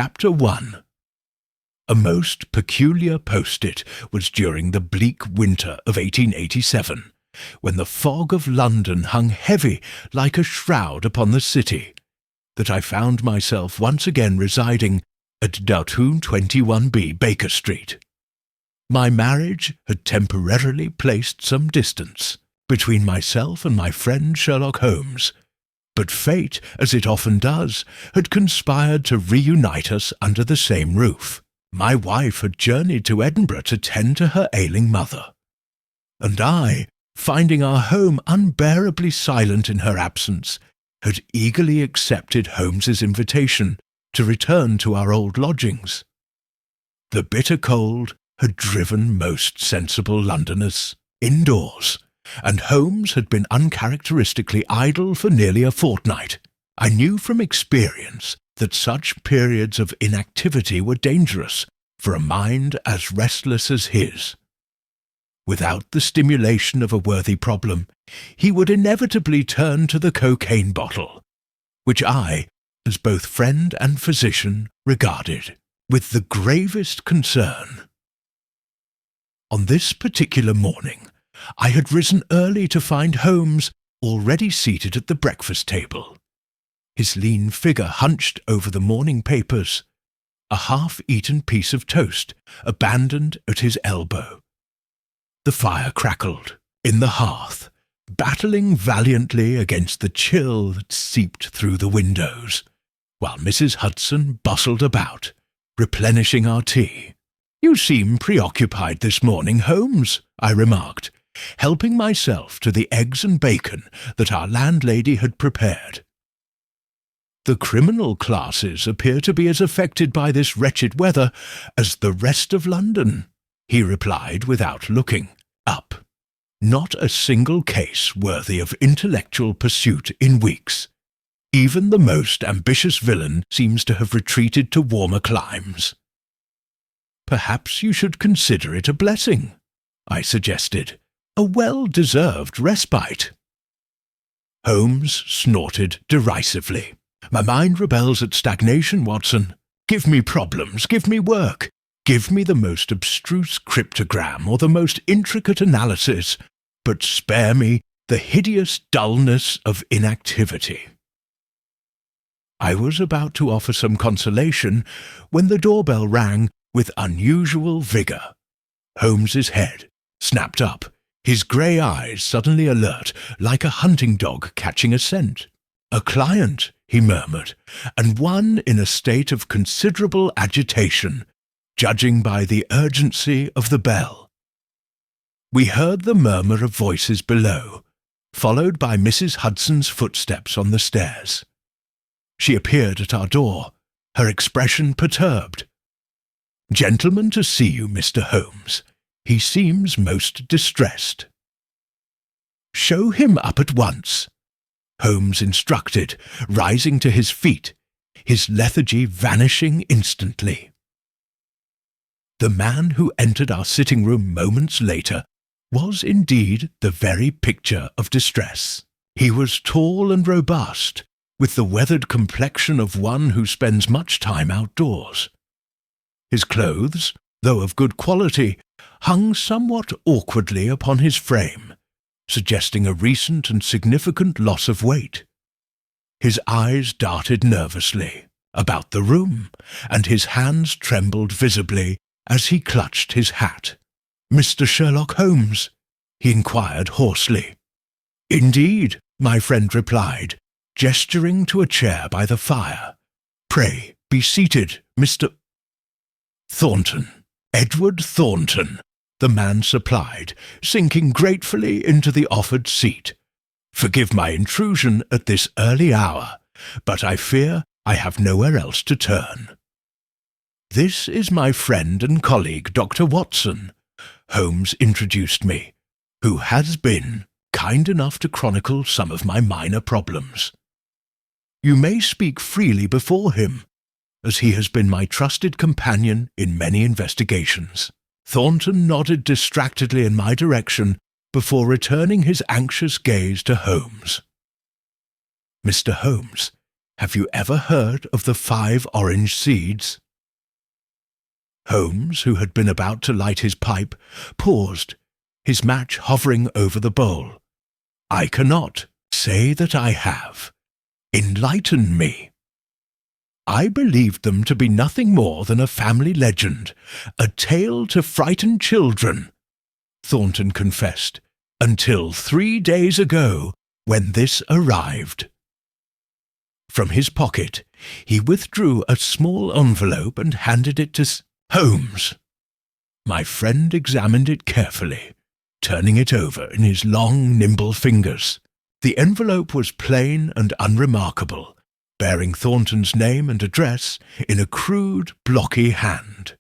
Chapter 1. A most peculiar post-it was during the bleak winter of 1887, when the fog of London hung heavy like a shroud upon the city, that I found myself once again residing at Dowtoon 21B, Baker Street. My marriage had temporarily placed some distance between myself and my friend Sherlock Holmes, but fate, as it often does, had conspired to reunite us under the same roof. My wife had journeyed to Edinburgh to tend to her ailing mother, and I, finding our home unbearably silent in her absence, had eagerly accepted Holmes's invitation to return to our old lodgings. The bitter cold had driven most sensible Londoners indoors, and Holmes had been uncharacteristically idle for nearly a fortnight. I knew from experience that such periods of inactivity were dangerous for a mind as restless as his. Without the stimulation of a worthy problem, he would inevitably turn to the cocaine bottle, which I, as both friend and physician, regarded with the gravest concern. On this particular morning, I had risen early to find Holmes already seated at the breakfast table, his lean figure hunched over the morning papers, a half-eaten piece of toast abandoned at his elbow. The fire crackled in the hearth, battling valiantly against the chill that seeped through the windows, while Mrs. Hudson bustled about, replenishing our tea. "You seem preoccupied this morning, Holmes," I remarked, helping myself to the eggs and bacon that our landlady had prepared. "The criminal classes appear to be as affected by this wretched weather as the rest of London," he replied without looking up. "Not a single case worthy of intellectual pursuit in weeks. Even the most ambitious villain seems to have retreated to warmer climes." "Perhaps you should consider it a blessing," I suggested. "A well-deserved respite." Holmes snorted derisively. "My mind rebels at stagnation, Watson. Give me problems, give me work, give me the most abstruse cryptogram or the most intricate analysis, but spare me the hideous dullness of inactivity." I was about to offer some consolation when the doorbell rang with unusual vigour. Holmes's head snapped up, his grey eyes suddenly alert, like a hunting dog catching a scent. "A client," he murmured, "and one in a state of considerable agitation, judging by the urgency of the bell." We heard the murmur of voices below, followed by Mrs. Hudson's footsteps on the stairs. She appeared at our door, her expression perturbed. "Gentleman to see you, Mr. Holmes. He seems most distressed." "Show him up at once," Holmes instructed, rising to his feet, his lethargy vanishing instantly. The man who entered our sitting-room moments later was indeed the very picture of distress. He was tall and robust, with the weathered complexion of one who spends much time outdoors. His clothes, though of good quality, hung somewhat awkwardly upon his frame, suggesting a recent and significant loss of weight. His eyes darted nervously about the room, and his hands trembled visibly as he clutched his hat. "Mr. Sherlock Holmes?" he inquired hoarsely. "Indeed," my friend replied, gesturing to a chair by the fire. "Pray, be seated, Mr. Thornton. Edward Thornton," the man supplied, sinking gratefully into the offered seat. "Forgive my intrusion at this early hour, but I fear I have nowhere else to turn. This is my friend and colleague, Dr. Watson," Holmes introduced me, "who has been kind enough to chronicle some of my minor problems. You may speak freely before him, as he has been my trusted companion in many investigations." Thornton nodded distractedly in my direction before returning his anxious gaze to Holmes. "Mr. Holmes, Have you ever heard of the 5 orange seeds?" Holmes, who had been about to light his pipe, paused, his match hovering over the bowl. "I cannot say that I have. Enlighten me." "I believed them to be nothing more than a family legend, a tale to frighten children," Thornton confessed, "until 3 days ago, when this arrived." From his pocket, he withdrew a small envelope and handed it to Holmes. My friend examined it carefully, turning it over in his long, nimble fingers. The envelope was plain and unremarkable, bearing Thornton's name and address in a crude, blocky hand.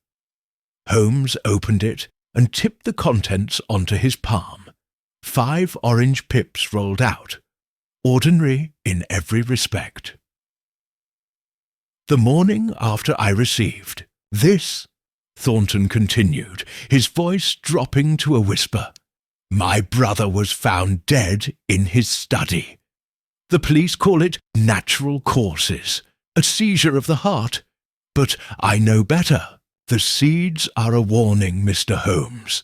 Holmes opened it and tipped the contents onto his palm. 5 orange pips rolled out, ordinary in every respect. "The morning after I received this," Thornton continued, his voice dropping to a whisper, "my brother was found dead in his study. The police call it natural causes, a seizure of the heart, but I know better. The seeds are a warning, Mr. Holmes.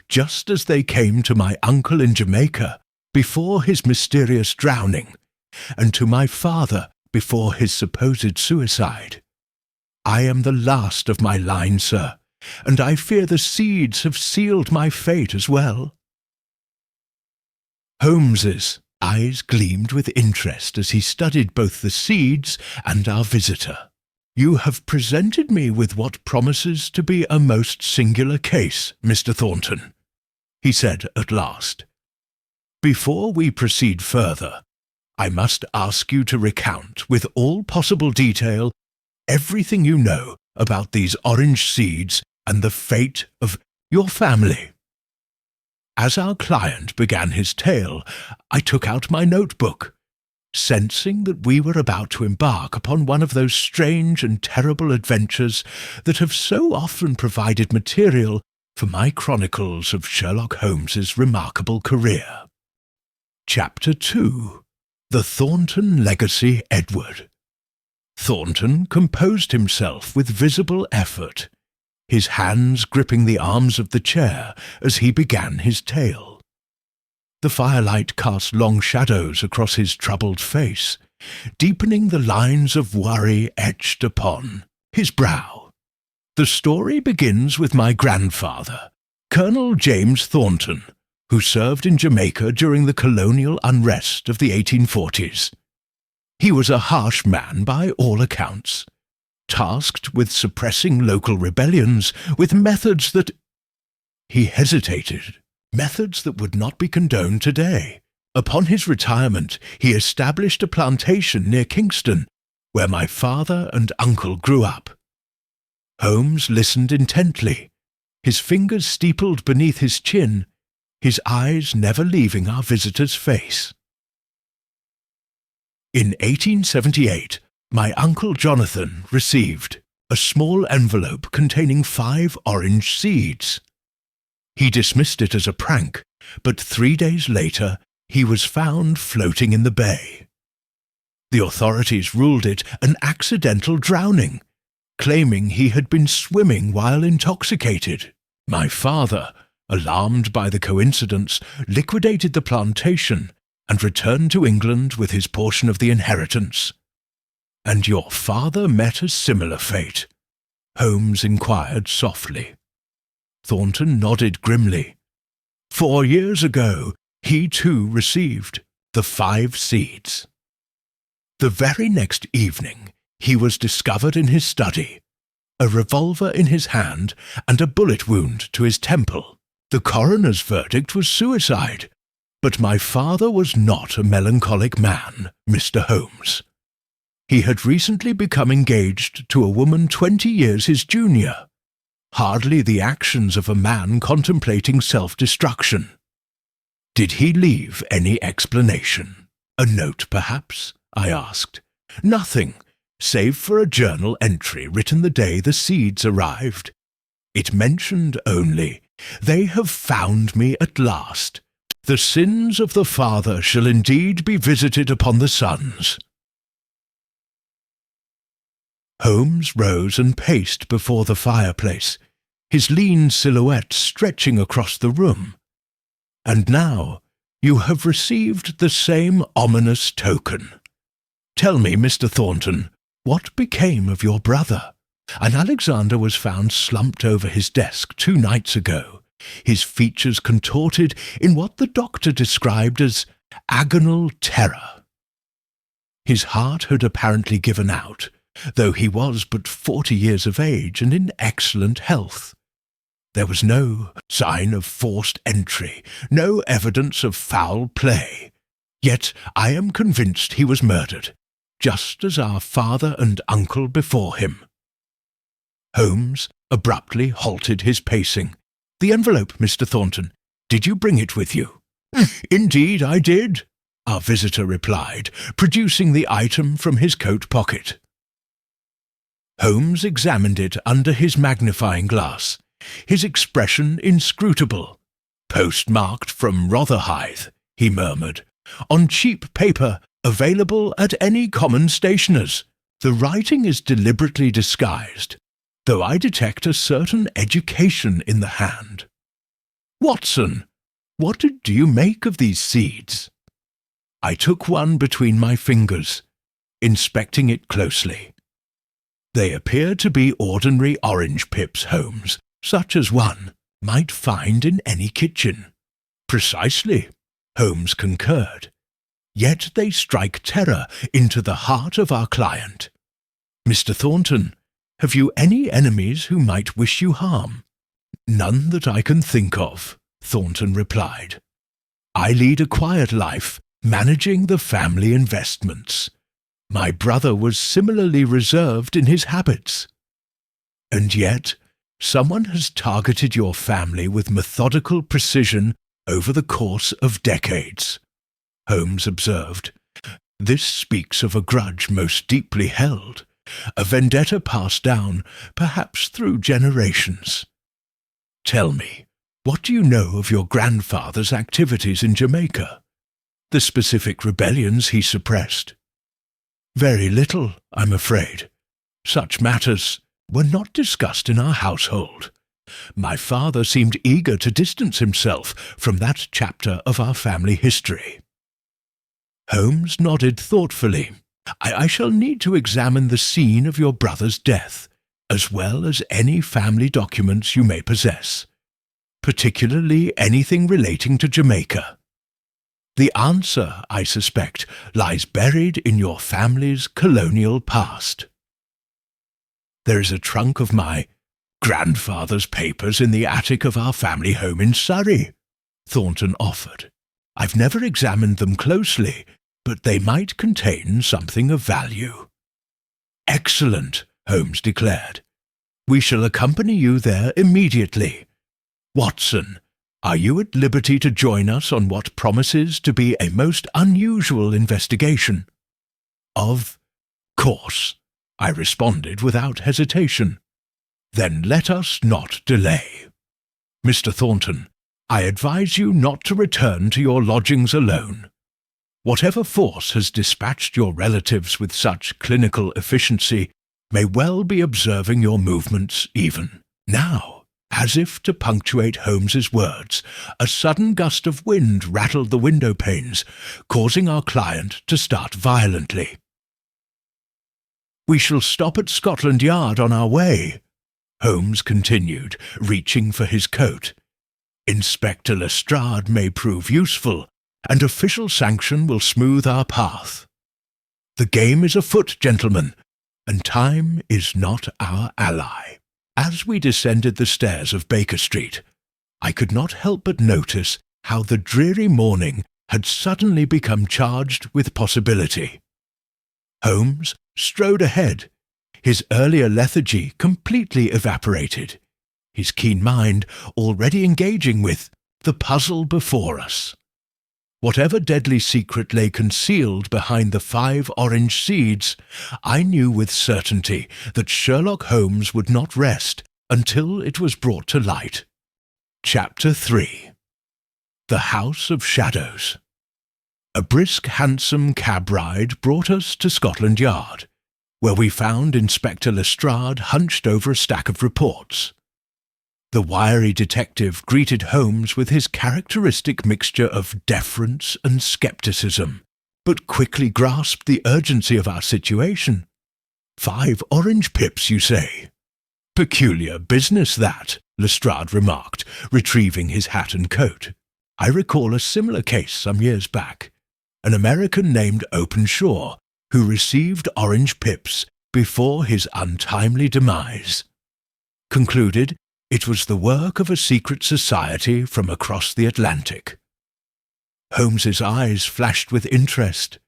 Just as they came to my uncle in Jamaica before his mysterious drowning, and to my father before his supposed suicide. I am the last of my line, sir, and I fear the seeds have sealed my fate as well." Holmes's eyes gleamed with interest as he studied both the seeds and our visitor. "You have presented me with what promises to be a most singular case, Mr. Thornton," he said at last. "Before we proceed further, I must ask you to recount, with all possible detail, everything you know about these orange seeds and the fate of your family." As our client began his tale, I took out my notebook, sensing that we were about to embark upon one of those strange and terrible adventures that have so often provided material for my chronicles of Sherlock Holmes's remarkable career. Chapter 2. The Thornton Legacy Edward. Thornton composed himself with visible effort, his hands gripping the arms of the chair as he began his tale. The firelight cast long shadows across his troubled face, deepening the lines of worry etched upon his brow. The story begins with my grandfather, Colonel James Thornton, who served in Jamaica during the colonial unrest of the 1840s. He was a harsh man by all accounts, tasked with suppressing local rebellions with methods that— He hesitated, methods that would not be condoned today. Upon his retirement, he established a plantation near Kingston, where my father and uncle grew up. Holmes listened intently, his fingers steepled beneath his chin, his eyes never leaving our visitor's face. In 1878, my Uncle Jonathan received a small envelope containing 5 orange seeds. He dismissed it as a prank, but 3 days later he was found floating in the bay. The authorities ruled it an accidental drowning, claiming he had been swimming while intoxicated. My father, alarmed by the coincidence, liquidated the plantation and returned to England with his portion of the inheritance. "And your father met a similar fate?" Holmes inquired softly. Thornton nodded grimly. 4 years ago, he too received the 5 seeds. The very next evening, he was discovered in his study, a revolver in his hand and a bullet wound to his temple. The coroner's verdict was suicide, but my father was not a melancholic man, Mr. Holmes. He had recently become engaged to a woman 20 years his junior, hardly the actions of a man contemplating self-destruction. Did he leave any explanation? A note, perhaps? I asked. Nothing, save for a journal entry written the day the seeds arrived. It mentioned only, "They have found me at last. The sins of the father shall indeed be visited upon the sons." Holmes rose and paced before the fireplace, his lean silhouette stretching across the room. "And now you have received the same ominous token. Tell me, Mr. Thornton, what became of your brother? An Alexander was found slumped over his desk 2 nights ago, his features contorted in what the doctor described as agonal terror. His heart had apparently given out, though he was but 40 years of age and in excellent health. There was no sign of forced entry, no evidence of foul play. Yet I am convinced he was murdered, just as our father and uncle before him." Holmes abruptly halted his pacing. "The envelope, Mr. Thornton. Did you bring it with you?" "Indeed I did," our visitor replied, producing the item from his coat pocket. Holmes examined it under his magnifying glass, his expression inscrutable. "Postmarked from Rotherhithe," he murmured, "on cheap paper, available at any common stationer's. The writing is deliberately disguised, though I detect a certain education in the hand. Watson, what do you make of these seeds?" I took one between my fingers, inspecting it closely. "They appear to be ordinary orange pips, Holmes, such as one might find in any kitchen." "Precisely," Holmes concurred. "Yet they strike terror into the heart of our client. Mr. Thornton, have you any enemies who might wish you harm?" "None that I can think of," Thornton replied. "I lead a quiet life, managing the family investments. My brother was similarly reserved in his habits. And yet, someone has targeted your family with methodical precision over the course of decades," Holmes observed. "This speaks of a grudge most deeply held, a vendetta passed down, perhaps through generations. Tell me, what do you know of your grandfather's activities in Jamaica? The specific rebellions he suppressed?" "Very little, I'm afraid. Such matters were not discussed in our household. My father seemed eager to distance himself from that chapter of our family history." Holmes nodded thoughtfully. I shall need to examine the scene of your brother's death, as well as any family documents you may possess, particularly anything relating to Jamaica. The answer, I suspect, lies buried in your family's colonial past. There is a trunk of my grandfather's papers in the attic of our family home in Surrey, Thornton offered. "I've never examined them closely, but they might contain something of value." "Excellent," Holmes declared. "We shall accompany you there immediately. Watson, are you at liberty to join us on what promises to be a most unusual investigation?" "Of course," I responded without hesitation. "Then let us not delay. Mr. Thornton, I advise you not to return to your lodgings alone. Whatever force has dispatched your relatives with such clinical efficiency may well be observing your movements even now." As if to punctuate Holmes's words, a sudden gust of wind rattled the window panes, causing our client to start violently. "We shall stop at Scotland Yard on our way," Holmes continued, reaching for his coat. "Inspector Lestrade may prove useful, and official sanction will smooth our path. The game is afoot, gentlemen, and time is not our ally." As we descended the stairs of Baker Street, I could not help but notice how the dreary morning had suddenly become charged with possibility. Holmes strode ahead, his earlier lethargy completely evaporated, his keen mind already engaging with the puzzle before us. Whatever deadly secret lay concealed behind the 5 orange seeds, I knew with certainty that Sherlock Holmes would not rest until it was brought to light. Chapter 3. The House of Shadows. A brisk, handsome cab ride brought us to Scotland Yard, where we found Inspector Lestrade hunched over a stack of reports. The wiry detective greeted Holmes with his characteristic mixture of deference and scepticism, but quickly grasped the urgency of our situation. 5 orange pips, you say? Peculiar business, that, Lestrade remarked, retrieving his hat and coat. I recall a similar case some years back. An American named Openshaw, who received orange pips before his untimely demise. Concluded, it was the work of a secret society from across the Atlantic. Holmes's eyes flashed with interest.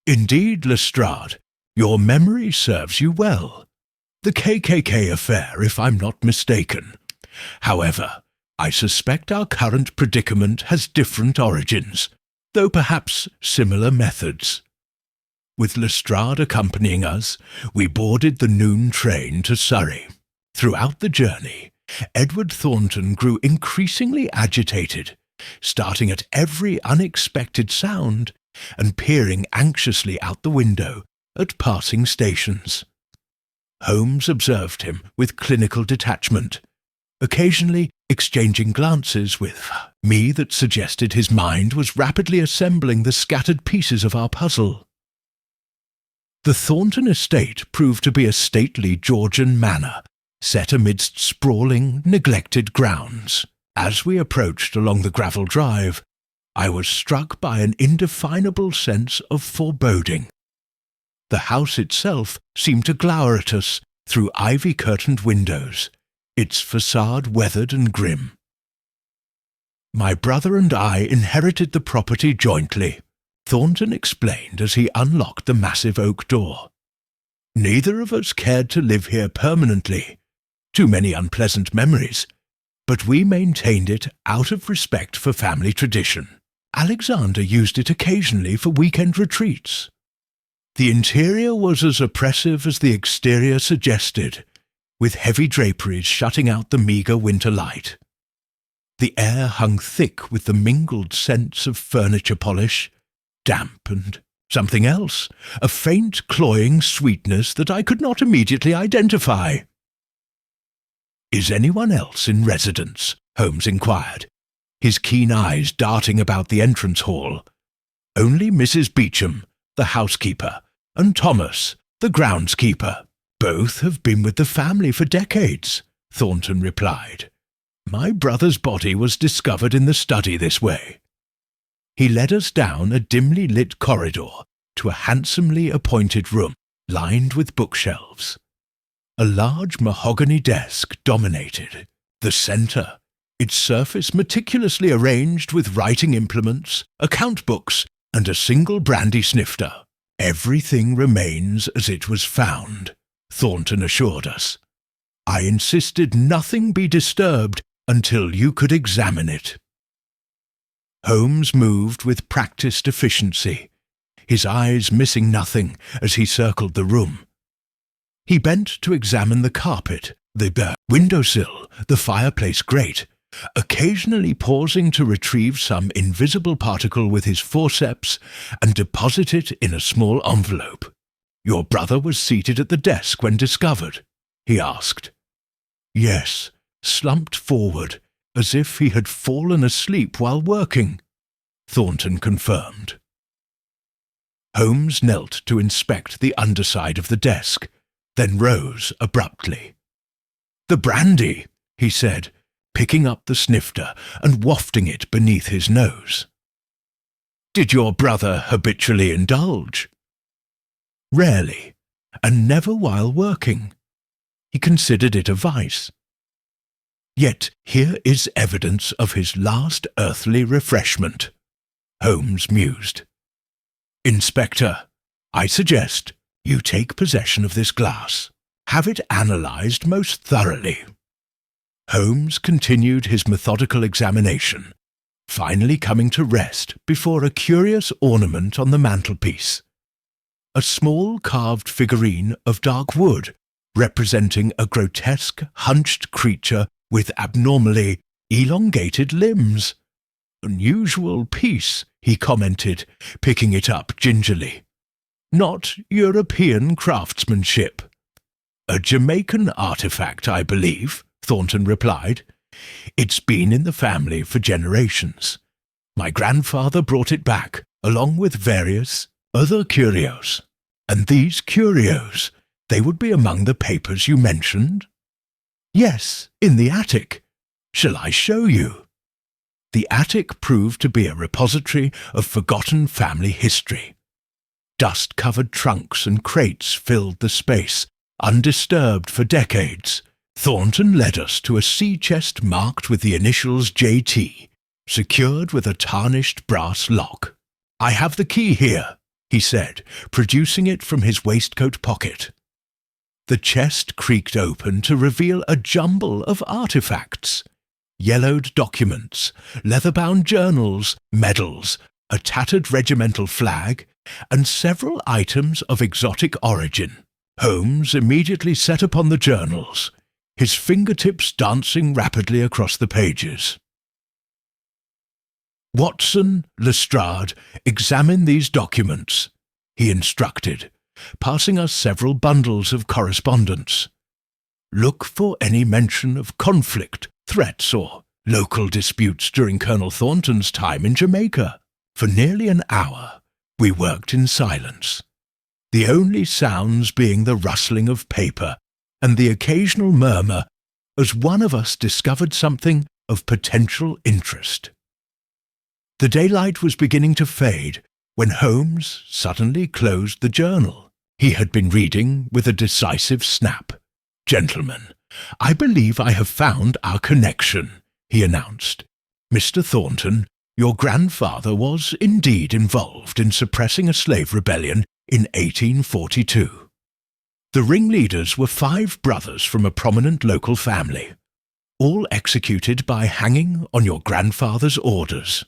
Indeed, Lestrade, your memory serves you well. The KKK affair, if I'm not mistaken. However, I suspect our current predicament has different origins, though perhaps similar methods. With Lestrade accompanying us, we boarded the noon train to Surrey. Throughout the journey, Edward Thornton grew increasingly agitated, starting at every unexpected sound and peering anxiously out the window at passing stations. Holmes observed him with clinical detachment, occasionally exchanging glances with me that suggested his mind was rapidly assembling the scattered pieces of our puzzle. The Thornton estate proved to be a stately Georgian manor, set amidst sprawling, neglected grounds. As we approached along the gravel drive, I was struck by an indefinable sense of foreboding. The house itself seemed to glower at us through ivy-curtained windows, its facade weathered and grim. My brother and I inherited the property jointly, Thornton explained as he unlocked the massive oak door. Neither of us cared to live here permanently. Too many unpleasant memories, but we maintained it out of respect for family tradition. Alexander used it occasionally for weekend retreats. The interior was as oppressive as the exterior suggested, with heavy draperies shutting out the meagre winter light. The air hung thick with the mingled scents of furniture polish, damp and something else, a faint cloying sweetness that I could not immediately identify. "Is anyone else in residence?" Holmes inquired, his keen eyes darting about the entrance hall. "Only Mrs. Beecham, the housekeeper, and Thomas, the groundskeeper. Both have been with the family for decades," Thornton replied. "My brother's body was discovered in the study this way." He led us down a dimly lit corridor to a handsomely appointed room, lined with bookshelves. A large mahogany desk dominated the centre, its surface meticulously arranged with writing implements, account books, and a single brandy snifter. "Everything remains as it was found," Thornton assured us. "I insisted nothing be disturbed until you could examine it." Holmes moved with practised efficiency, his eyes missing nothing as he circled the room. He bent to examine the carpet, the windowsill, the fireplace grate, occasionally pausing to retrieve some invisible particle with his forceps and deposit it in a small envelope. "Your brother was seated at the desk when discovered?" he asked. "Yes, slumped forward, as if he had fallen asleep while working," Thornton confirmed. Holmes knelt to inspect the underside of the desk, then rose abruptly. "The brandy," he said, picking up the snifter and wafting it beneath his nose. "Did your brother habitually indulge?" "Rarely, and never while working. He considered it a vice. Yet here is evidence of his last earthly refreshment," Holmes mused. "Inspector, I suggest you take possession of this glass. Have it analysed most thoroughly." Holmes continued his methodical examination, finally coming to rest before a curious ornament on the mantelpiece. A small carved figurine of dark wood, representing a grotesque, hunched creature with abnormally elongated limbs. "Unusual piece," he commented, picking it up gingerly. not European craftsmanship. A Jamaican artifact, I believe, Thornton replied. It's been in the family for generations. My grandfather brought it back, along with various other curios. And these curios, they would be among the papers you mentioned? Yes, in the attic. Shall I show you? The attic proved to be a repository of forgotten family history. Dust-covered trunks and crates filled the space, undisturbed for decades. Thornton led us to a sea chest marked with the initials JT, secured with a tarnished brass lock. I have the key here, he said, producing it from his waistcoat pocket. The chest creaked open to reveal a jumble of artifacts. Yellowed documents, leather-bound journals, medals, a tattered regimental flag, and several items of exotic origin. Holmes immediately set upon the journals, his fingertips dancing rapidly across the pages. Watson, Lestrade, examine these documents, he instructed, passing us several bundles of correspondence. Look for any mention of conflict, threats, or local disputes during Colonel Thornton's time in Jamaica. For nearly an hour, we worked in silence, the only sounds being the rustling of paper and the occasional murmur as one of us discovered something of potential interest. The daylight was beginning to fade when Holmes suddenly closed the journal. He had been reading with a decisive snap. Gentlemen, I believe I have found our connection, he announced. Mr. Thornton, your grandfather was indeed involved in suppressing a slave rebellion in 1842. The ringleaders were 5 brothers from a prominent local family, all executed by hanging on your grandfather's orders.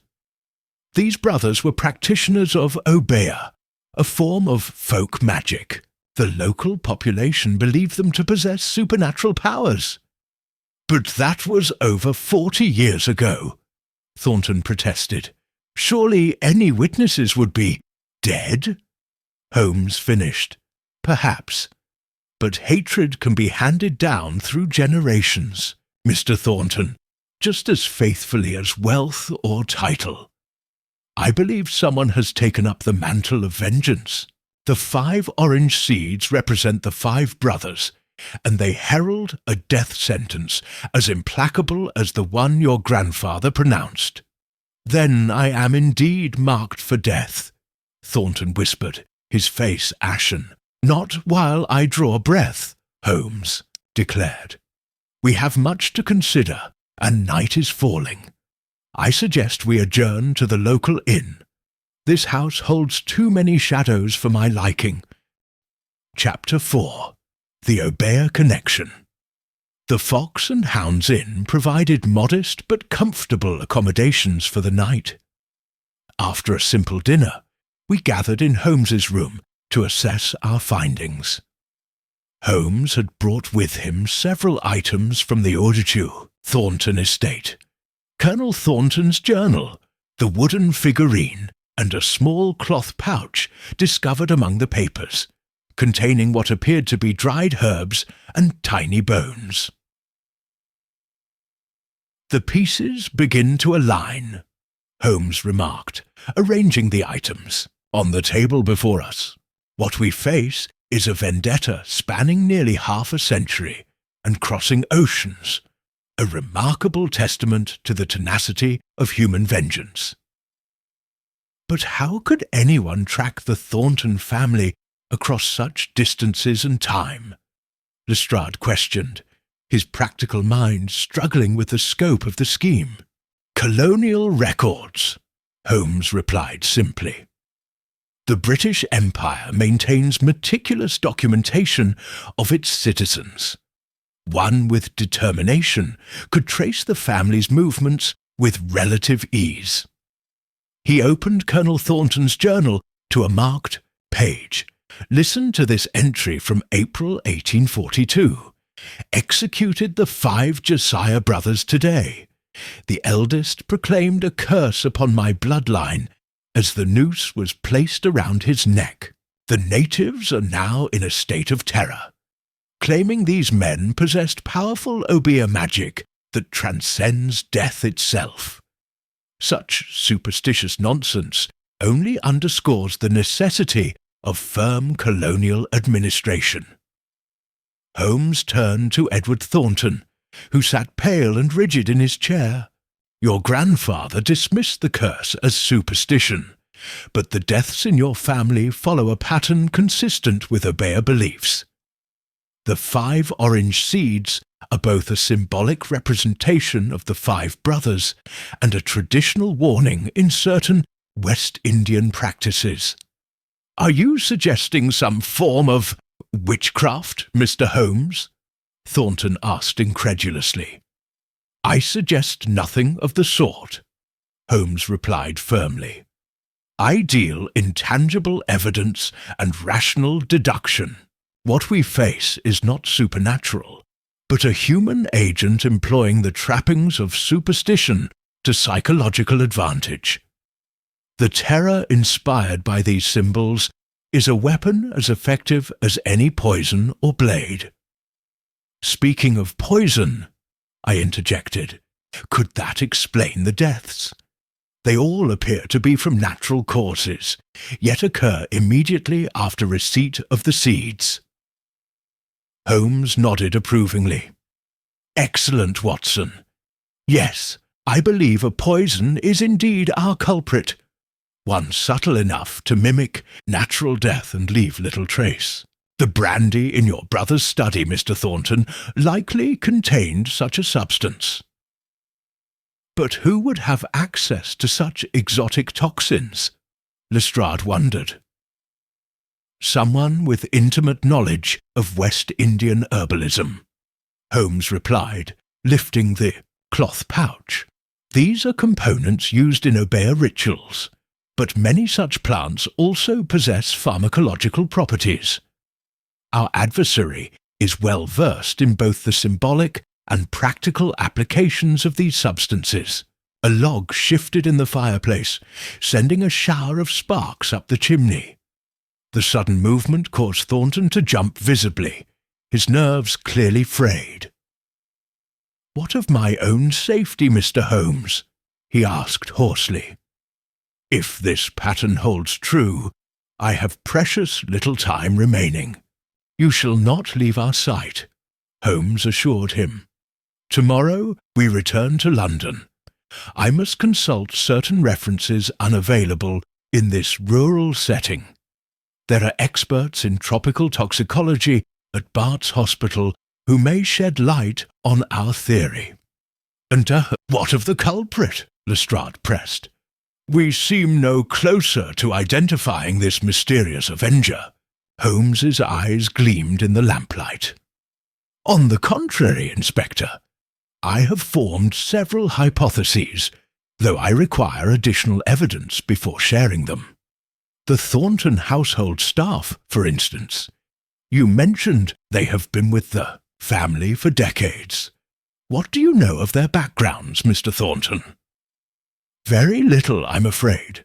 These brothers were practitioners of obeah, a form of folk magic. The local population believed them to possess supernatural powers. But that was over 40 years ago, Thornton protested. Surely any witnesses would be dead? Holmes finished. Perhaps. But hatred can be handed down through generations, Mr. Thornton, just as faithfully as wealth or title. I believe someone has taken up the mantle of vengeance. The 5 orange seeds represent the 5 brothers, and they herald a death sentence as implacable as the one your grandfather pronounced. Then I am indeed marked for death, Thornton whispered, his face ashen. Not while I draw breath, Holmes declared. We have much to consider, and night is falling. I suggest we adjourn to the local inn. This house holds too many shadows for my liking. Chapter 4. The Obeah Connection. The Fox and Hounds Inn provided modest but comfortable accommodations for the night. After a simple dinner, we gathered in Holmes's room to assess our findings. Holmes had brought with him several items from the Auditu, Thornton estate. Colonel Thornton's journal, the wooden figurine, and a small cloth pouch discovered among the papers, containing what appeared to be dried herbs and tiny bones. The pieces begin to align, Holmes remarked, arranging the items on the table before us. What we face is a vendetta spanning nearly half a century and crossing oceans, a remarkable testament to the tenacity of human vengeance. But how could anyone track the Thornton family across such distances and time? Lestrade questioned, his practical mind struggling with the scope of the scheme. Colonial records, Holmes replied simply. The British Empire maintains meticulous documentation of its citizens. One with determination could trace the family's movements with relative ease. He opened Colonel Thornton's journal to a marked page. Listen to this entry from April 1842. Executed the 5 Josiah brothers today. The eldest proclaimed a curse upon my bloodline as the noose was placed around his neck. The natives are now in a state of terror, claiming these men possessed powerful obeah magic that transcends death itself. Such superstitious nonsense only underscores the necessity of firm colonial administration. Holmes turned to Edward Thornton, who sat pale and rigid in his chair. Your grandfather dismissed the curse as superstition, but the deaths in your family follow a pattern consistent with obeah beliefs. The 5 orange seeds are both a symbolic representation of the 5 brothers and a traditional warning in certain West Indian practices. Are you suggesting some form of witchcraft, Mr. Holmes? Thornton asked incredulously. I suggest nothing of the sort, Holmes replied firmly. I deal in tangible evidence and rational deduction. What we face is not supernatural, but a human agent employing the trappings of superstition to psychological advantage. The terror inspired by these symbols is a weapon as effective as any poison or blade. Speaking of poison, I interjected, could that explain the deaths? They all appear to be from natural causes, yet occur immediately after receipt of the seeds. Holmes nodded approvingly. Excellent, Watson. Yes, I believe a poison is indeed our culprit, one subtle enough to mimic natural death and leave little trace. The brandy in your brother's study, Mr. Thornton, likely contained such a substance. But who would have access to such exotic toxins? Lestrade wondered. Someone with intimate knowledge of West Indian herbalism, Holmes replied, lifting the cloth pouch. These are components used in obeah rituals, but many such plants also possess pharmacological properties. Our adversary is well versed in both the symbolic and practical applications of these substances. A log shifted in the fireplace, sending a shower of sparks up the chimney. The sudden movement caused Thornton to jump visibly, his nerves clearly frayed. "What of my own safety, Mr. Holmes?" he asked hoarsely. "If this pattern holds true, I have precious little time remaining." "You shall not leave our sight," Holmes assured him. "Tomorrow we return to London. I must consult certain references unavailable in this rural setting. There are experts in tropical toxicology at Bart's Hospital who may shed light on our theory." "And what of the culprit?" Lestrade pressed. "We seem no closer to identifying this mysterious avenger." Holmes's eyes gleamed in the lamplight. "On the contrary, Inspector, I have formed several hypotheses, though I require additional evidence before sharing them. The Thornton household staff, for instance. You mentioned they have been with the family for decades. What do you know of their backgrounds, Mr. Thornton?" "Very little, I'm afraid.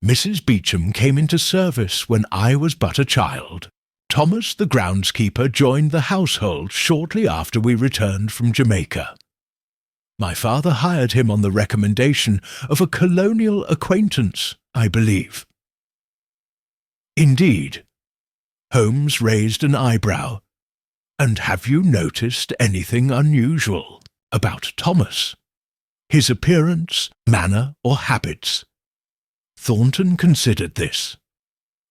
Mrs. Beecham came into service when I was but a child. Thomas, the groundskeeper, joined the household shortly after we returned from Jamaica. My father hired him on the recommendation of a colonial acquaintance, I believe." "Indeed." Holmes raised an eyebrow. "And have you noticed anything unusual about Thomas? His appearance, manner, or habits?" Thornton considered this.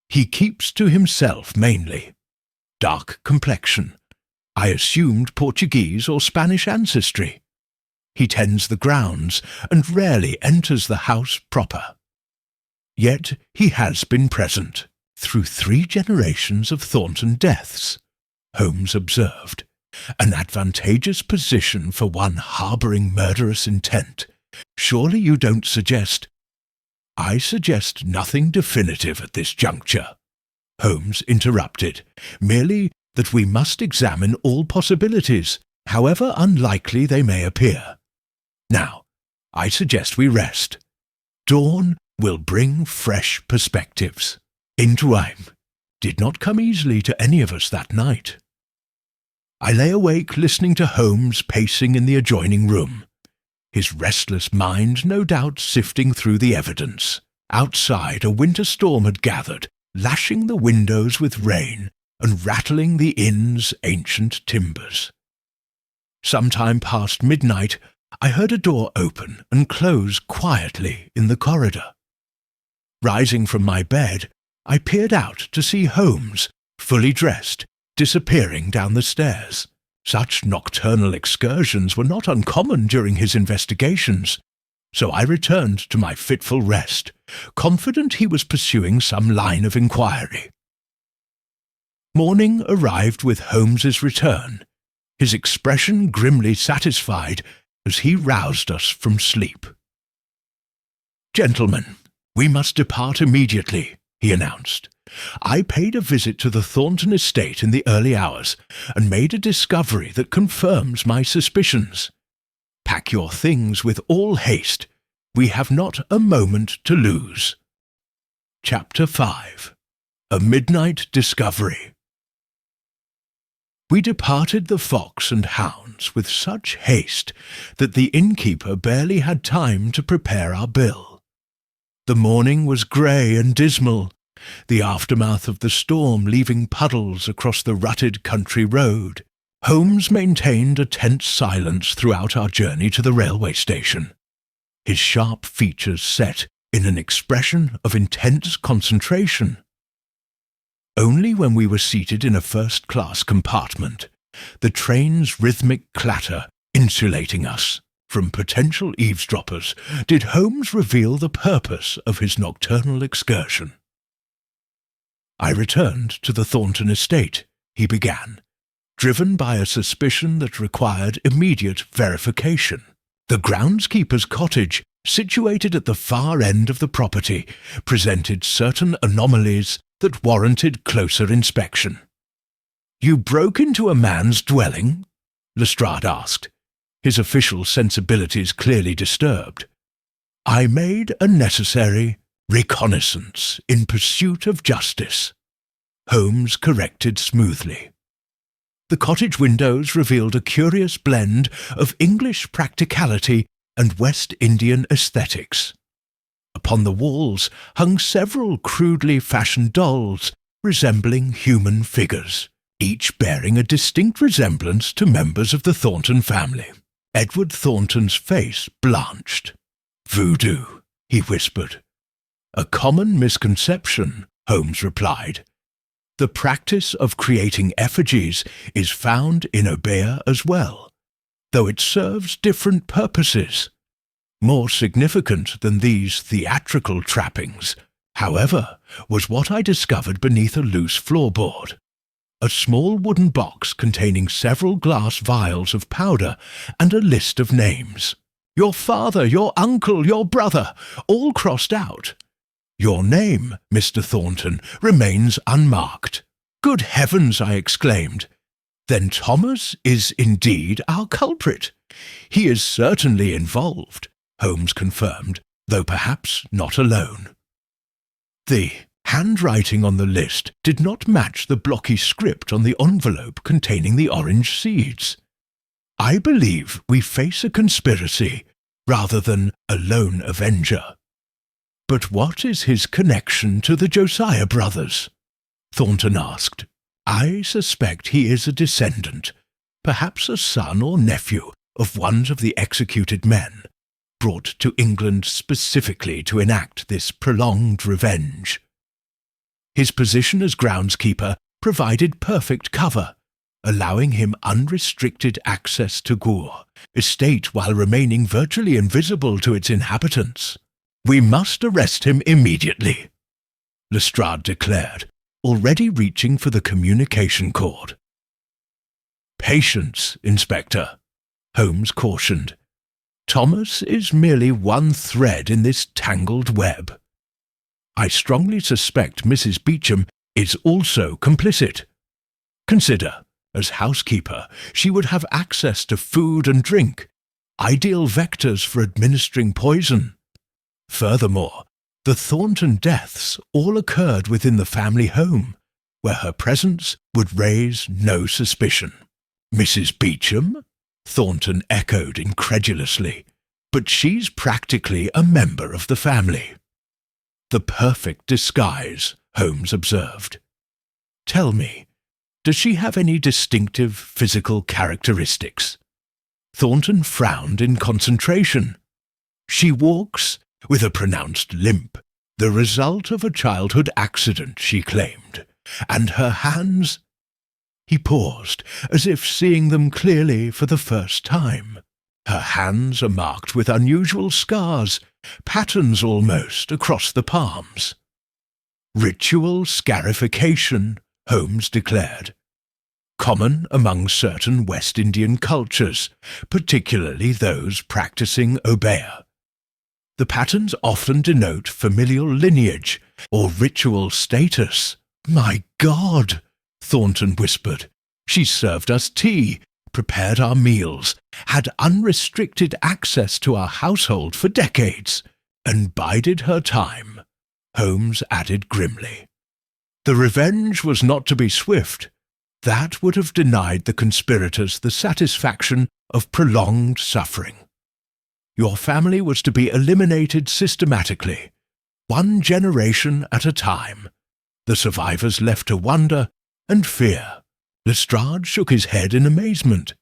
"He keeps to himself mainly. Dark complexion. I assumed Portuguese or Spanish ancestry. He tends the grounds and rarely enters the house proper. Yet he has been present through 3 generations of Thornton deaths," Holmes observed. "An advantageous position for one harbouring murderous intent. Surely you don't suggest—" "I suggest nothing definitive at this juncture," Holmes interrupted, "merely that we must examine all possibilities, however unlikely they may appear. Now, I suggest we rest. Dawn will bring fresh perspectives. In time. did not come easily to any of us that night. I lay awake listening to Holmes pacing in the adjoining room, his restless mind no doubt sifting through the evidence. Outside, a winter storm had gathered, lashing the windows with rain and rattling the inn's ancient timbers. Some time past midnight, I heard a door open and close quietly in the corridor. Rising from my bed, I peered out to see Holmes, fully dressed, disappearing down the stairs. Such nocturnal excursions were not uncommon during his investigations, so I returned to my fitful rest, confident he was pursuing some line of inquiry. Morning arrived with Holmes's return, his expression grimly satisfied as he roused us from sleep. "Gentlemen, we must depart immediately," he announced. "I paid a visit to the Thornton estate in the early hours and made a discovery that confirms my suspicions. Pack your things with all haste. We have not a moment to lose." Chapter 5. A Midnight Discovery. We departed the Fox and Hounds with such haste that the innkeeper barely had time to prepare our bill. The morning was grey and dismal, the aftermath of the storm leaving puddles across the rutted country road. Holmes maintained a tense silence throughout our journey to the railway station, his sharp features set in an expression of intense concentration. Only when we were seated in a first-class compartment, the train's rhythmic clatter insulating us from potential eavesdroppers, did Holmes reveal the purpose of his nocturnal excursion. "I returned to the Thornton estate," he began, driven by a suspicion that required immediate verification. The groundskeeper's cottage, situated at the far end of the property, presented certain anomalies that warranted closer inspection. "You broke into a man's dwelling?" Lestrade asked, his official sensibilities clearly disturbed. "I made a necessary reconnaissance in pursuit of justice," Holmes corrected smoothly. The cottage windows revealed a curious blend of English practicality and West Indian aesthetics. Upon the walls hung several crudely fashioned dolls resembling human figures, each bearing a distinct resemblance to members of the Thornton family. Edward Thornton's face blanched. "Voodoo," he whispered. "A common misconception," Holmes replied. "The practice of creating effigies is found in Obeah as well, though it serves different purposes. More significant than these theatrical trappings, however, was what I discovered beneath a loose floorboard. A small wooden box containing several glass vials of powder and a list of names. Your father, your uncle, your brother, all crossed out. Your name, Mr. Thornton, remains unmarked." "Good heavens!" I exclaimed. "Then Thomas is indeed our culprit. He is certainly involved," Holmes confirmed, though perhaps not alone. The handwriting on the list did not match the blocky script on the envelope containing the orange seeds. "I believe we face a conspiracy rather than a lone avenger." "But what is his connection to the Josiah brothers?" Thornton asked. "I suspect he is a descendant, perhaps a son or nephew of one of the executed men, brought to England specifically to enact this prolonged revenge. His position as groundskeeper provided perfect cover, allowing him unrestricted access to Gore estate while remaining virtually invisible to its inhabitants. We must arrest him immediately," Lestrade declared, already reaching for the communication cord. "Patience, Inspector," Holmes cautioned. "Thomas is merely one thread in this tangled web. I strongly suspect Mrs. Beauchamp is also complicit. Consider, as housekeeper, she would have access to food and drink, ideal vectors for administering poison. Furthermore, the Thornton deaths all occurred within the family home, where her presence would raise no suspicion. Mrs. Beecham? Thornton echoed incredulously. But she's practically a member of the family. The perfect disguise, Holmes observed. Tell me, does she have any distinctive physical characteristics? Thornton frowned in concentration. She walks with a pronounced limp, the result of a childhood accident, she claimed, and her hands— He paused, as if seeing them clearly for the first time. Her hands are marked with unusual scars, patterns almost, across the palms. Ritual scarification, Holmes declared. Common among certain West Indian cultures, particularly those practicing obeah. The patterns often denote familial lineage or ritual status. My God, Thornton whispered. She served us tea, prepared our meals, had unrestricted access to our household for decades, and bided her time, Holmes added grimly. The revenge was not to be swift. That would have denied the conspirators the satisfaction of prolonged suffering. Your family was to be eliminated systematically, one generation at a time, the survivors left to wonder and fear. Lestrade shook his head in amazement.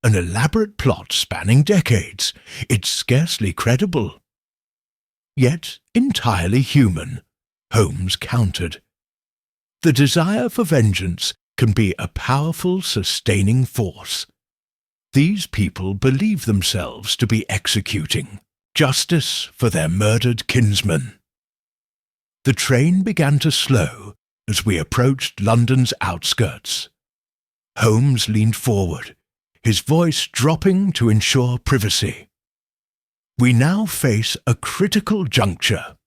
An elaborate plot spanning decades. It's scarcely credible. Yet entirely human, Holmes countered. The desire for vengeance can be a powerful sustaining force. These people believe themselves to be executing justice for their murdered kinsman. The train began to slow as we approached London's outskirts. Holmes leaned forward, his voice dropping to ensure privacy. We now face a critical juncture.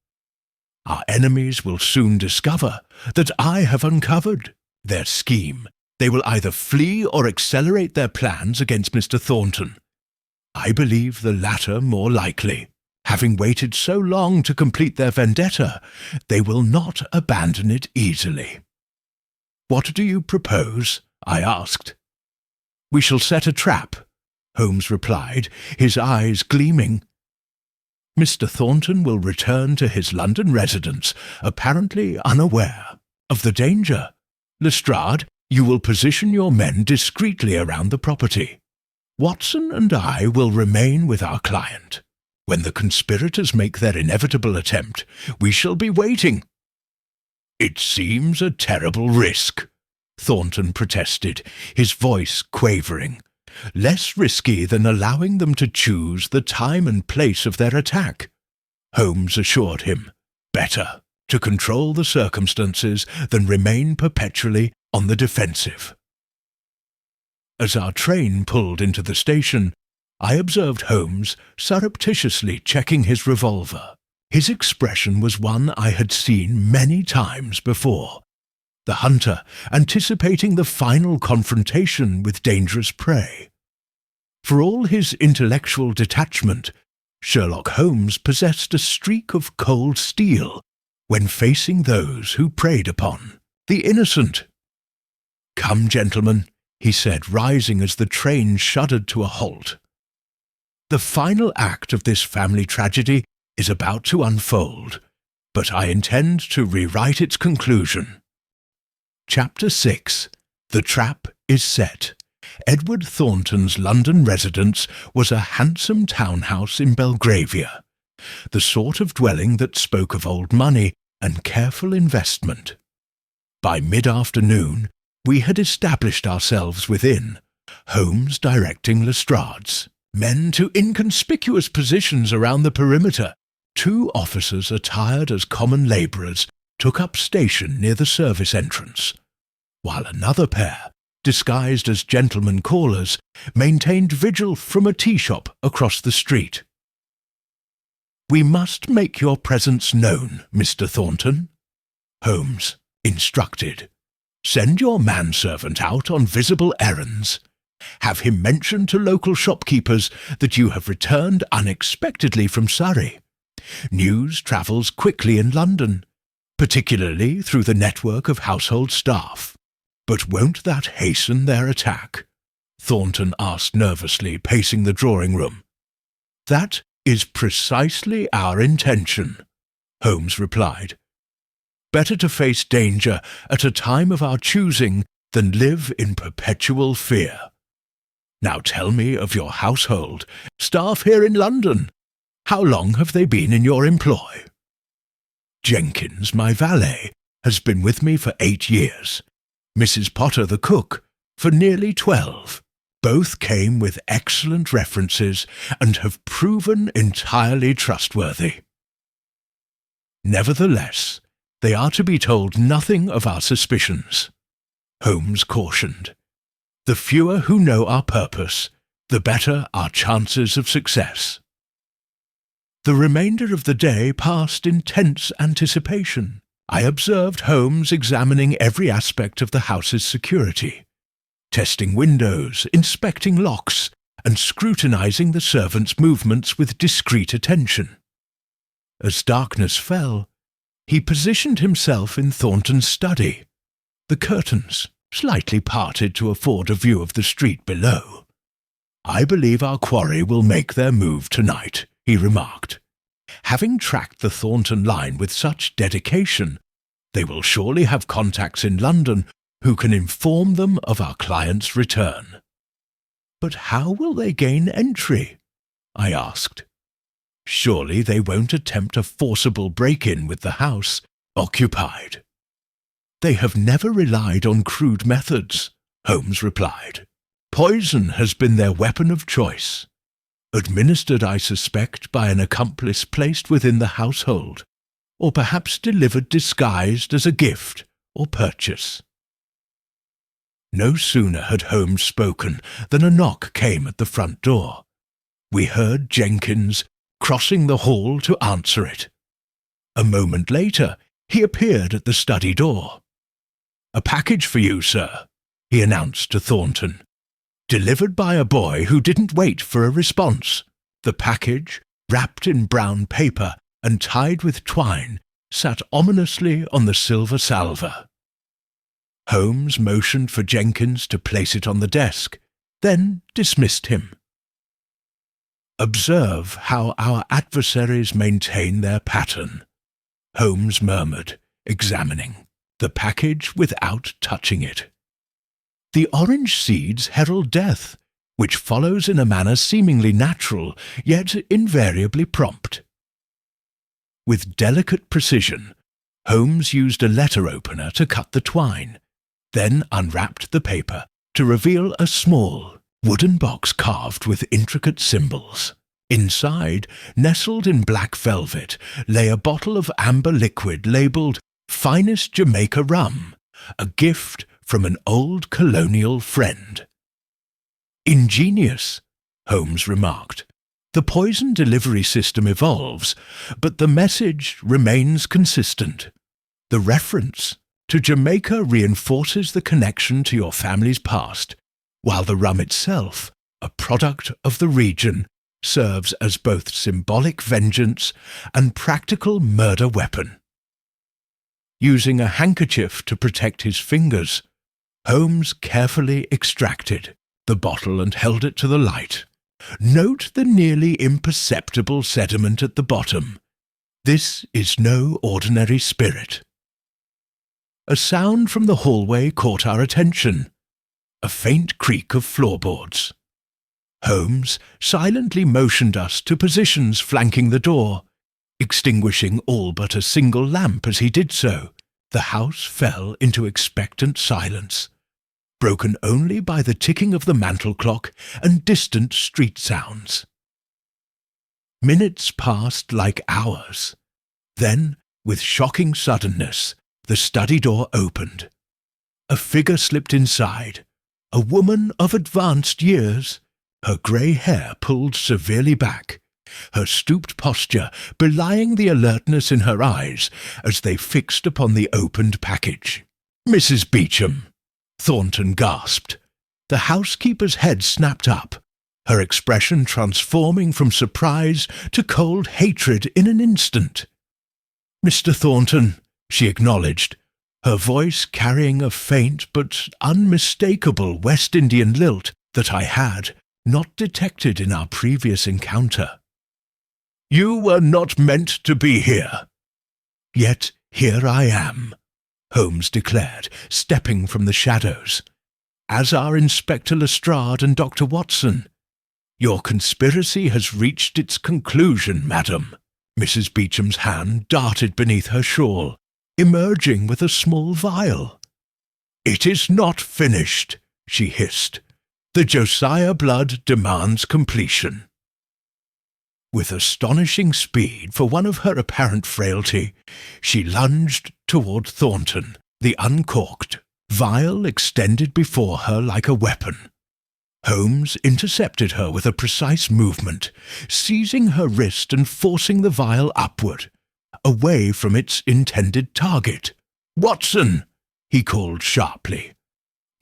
Our enemies will soon discover that I have uncovered their scheme. They will either flee or accelerate their plans against Mr. Thornton. I believe the latter more likely. Having waited so long to complete their vendetta, they will not abandon it easily. What do you propose? I asked. We shall set a trap, Holmes replied, his eyes gleaming. Mr. Thornton will return to his London residence, apparently unaware of the danger. Lestrade, you will position your men discreetly around the property. Watson and I will remain with our client. When the conspirators make their inevitable attempt, we shall be waiting. It seems a terrible risk, Thornton protested, his voice quavering. Less risky than allowing them to choose the time and place of their attack. Holmes assured him. Better to control the circumstances than remain perpetually on the defensive. As our train pulled into the station, I observed Holmes surreptitiously checking his revolver. His expression was one I had seen many times before. The hunter anticipating the final confrontation with dangerous prey. For all his intellectual detachment, Sherlock Holmes possessed a streak of cold steel when facing those who preyed upon the innocent. Come, gentlemen, he said, rising as the train shuddered to a halt. The final act of this family tragedy is about to unfold, but I intend to rewrite its conclusion. Chapter 6. The Trap is Set. Edward Thornton's London residence was a handsome townhouse in Belgravia, the sort of dwelling that spoke of old money and careful investment. By mid-afternoon, we had established ourselves within, Holmes directing Lestrade's men to inconspicuous positions around the perimeter. 2 officers attired as common labourers took up station near the service entrance, while another pair, disguised as gentlemen callers, maintained vigil from a tea shop across the street. We must make your presence known, Mr. Thornton, Holmes instructed. Send your manservant out on visible errands. Have him mention to local shopkeepers that you have returned unexpectedly from Surrey. News travels quickly in London. particularly through the network of household staff. But won't that hasten their attack? Thornton asked nervously, pacing the drawing room. That is precisely our intention, Holmes replied. Better to face danger at a time of our choosing than live in perpetual fear. Now tell me of your household, staff here in London. How long have they been in your employ? Jenkins, my valet, has been with me for 8 years. Mrs. Potter, the cook, for nearly 12. Both came with excellent references and have proven entirely trustworthy. Nevertheless, they are to be told nothing of our suspicions, Holmes cautioned. The fewer who know our purpose, the better our chances of success. The remainder of the day passed in tense anticipation. I observed Holmes examining every aspect of the house's security, testing windows, inspecting locks, and scrutinizing the servants' movements with discreet attention. As darkness fell, he positioned himself in Thornton's study, the curtains slightly parted to afford a view of the street below. I believe our quarry will make their move tonight, he remarked. Having tracked the Thornton line with such dedication, they will surely have contacts in London who can inform them of our client's return. But how will they gain entry? I asked. Surely they won't attempt a forcible break-in with the house occupied. They have never relied on crude methods, Holmes replied. Poison has been their weapon of choice, administered, I suspect, by an accomplice placed within the household, or perhaps delivered disguised as a gift or purchase. No sooner had Holmes spoken than a knock came at the front door. We heard Jenkins crossing the hall to answer it. A moment later, he appeared at the study door. "A package for you, sir," he announced to Thornton. "Delivered by a boy who didn't wait for a response." The package, wrapped in brown paper and tied with twine, sat ominously on the silver salver. Holmes motioned for Jenkins to place it on the desk, then dismissed him. "Observe how our adversaries maintain their pattern," Holmes murmured, examining the package without touching it. "The orange seeds herald death, which follows in a manner seemingly natural, yet invariably prompt." With delicate precision, Holmes used a letter opener to cut the twine, then unwrapped the paper to reveal a small wooden box carved with intricate symbols. Inside, nestled in black velvet, lay a bottle of amber liquid labelled "Finest Jamaica Rum," a gift from an old colonial friend. "Ingenious," Holmes remarked. "The poison delivery system evolves, but the message remains consistent. The reference to Jamaica reinforces the connection to your family's past, while the rum itself, a product of the region, serves as both symbolic vengeance and practical murder weapon." Using a handkerchief to protect his fingers, Holmes carefully extracted the bottle and held it to the light. "Note the nearly imperceptible sediment at the bottom. This is no ordinary spirit." A sound from the hallway caught our attention, a faint creak of floorboards. Holmes silently motioned us to positions flanking the door, extinguishing all but a single lamp as he did so. The house fell into expectant silence, broken only by the ticking of the mantel clock and distant street sounds. Minutes passed like hours. Then, with shocking suddenness, the study door opened. A figure slipped inside, a woman of advanced years, her grey hair pulled severely back, her stooped posture belying the alertness in her eyes as they fixed upon the opened package. "Mrs. Beecham," Thornton gasped. The housekeeper's head snapped up, her expression transforming from surprise to cold hatred in an instant. "Mr. Thornton," she acknowledged, her voice carrying a faint but unmistakable West Indian lilt that I had not detected in our previous encounter. "You were not meant to be here." "Yet here I am," Holmes declared, stepping from the shadows, "as are Inspector Lestrade and Dr. Watson. Your conspiracy has reached its conclusion, madam." Mrs. Beecham's hand darted beneath her shawl, emerging with a small vial. "It is not finished," she hissed. "The Josiah blood demands completion." With astonishing speed for one of her apparent frailty, she lunged toward Thornton, the uncorked vial extended before her like a weapon. Holmes intercepted her with a precise movement, seizing her wrist and forcing the vial upward, away from its intended target. "Watson!" he called sharply.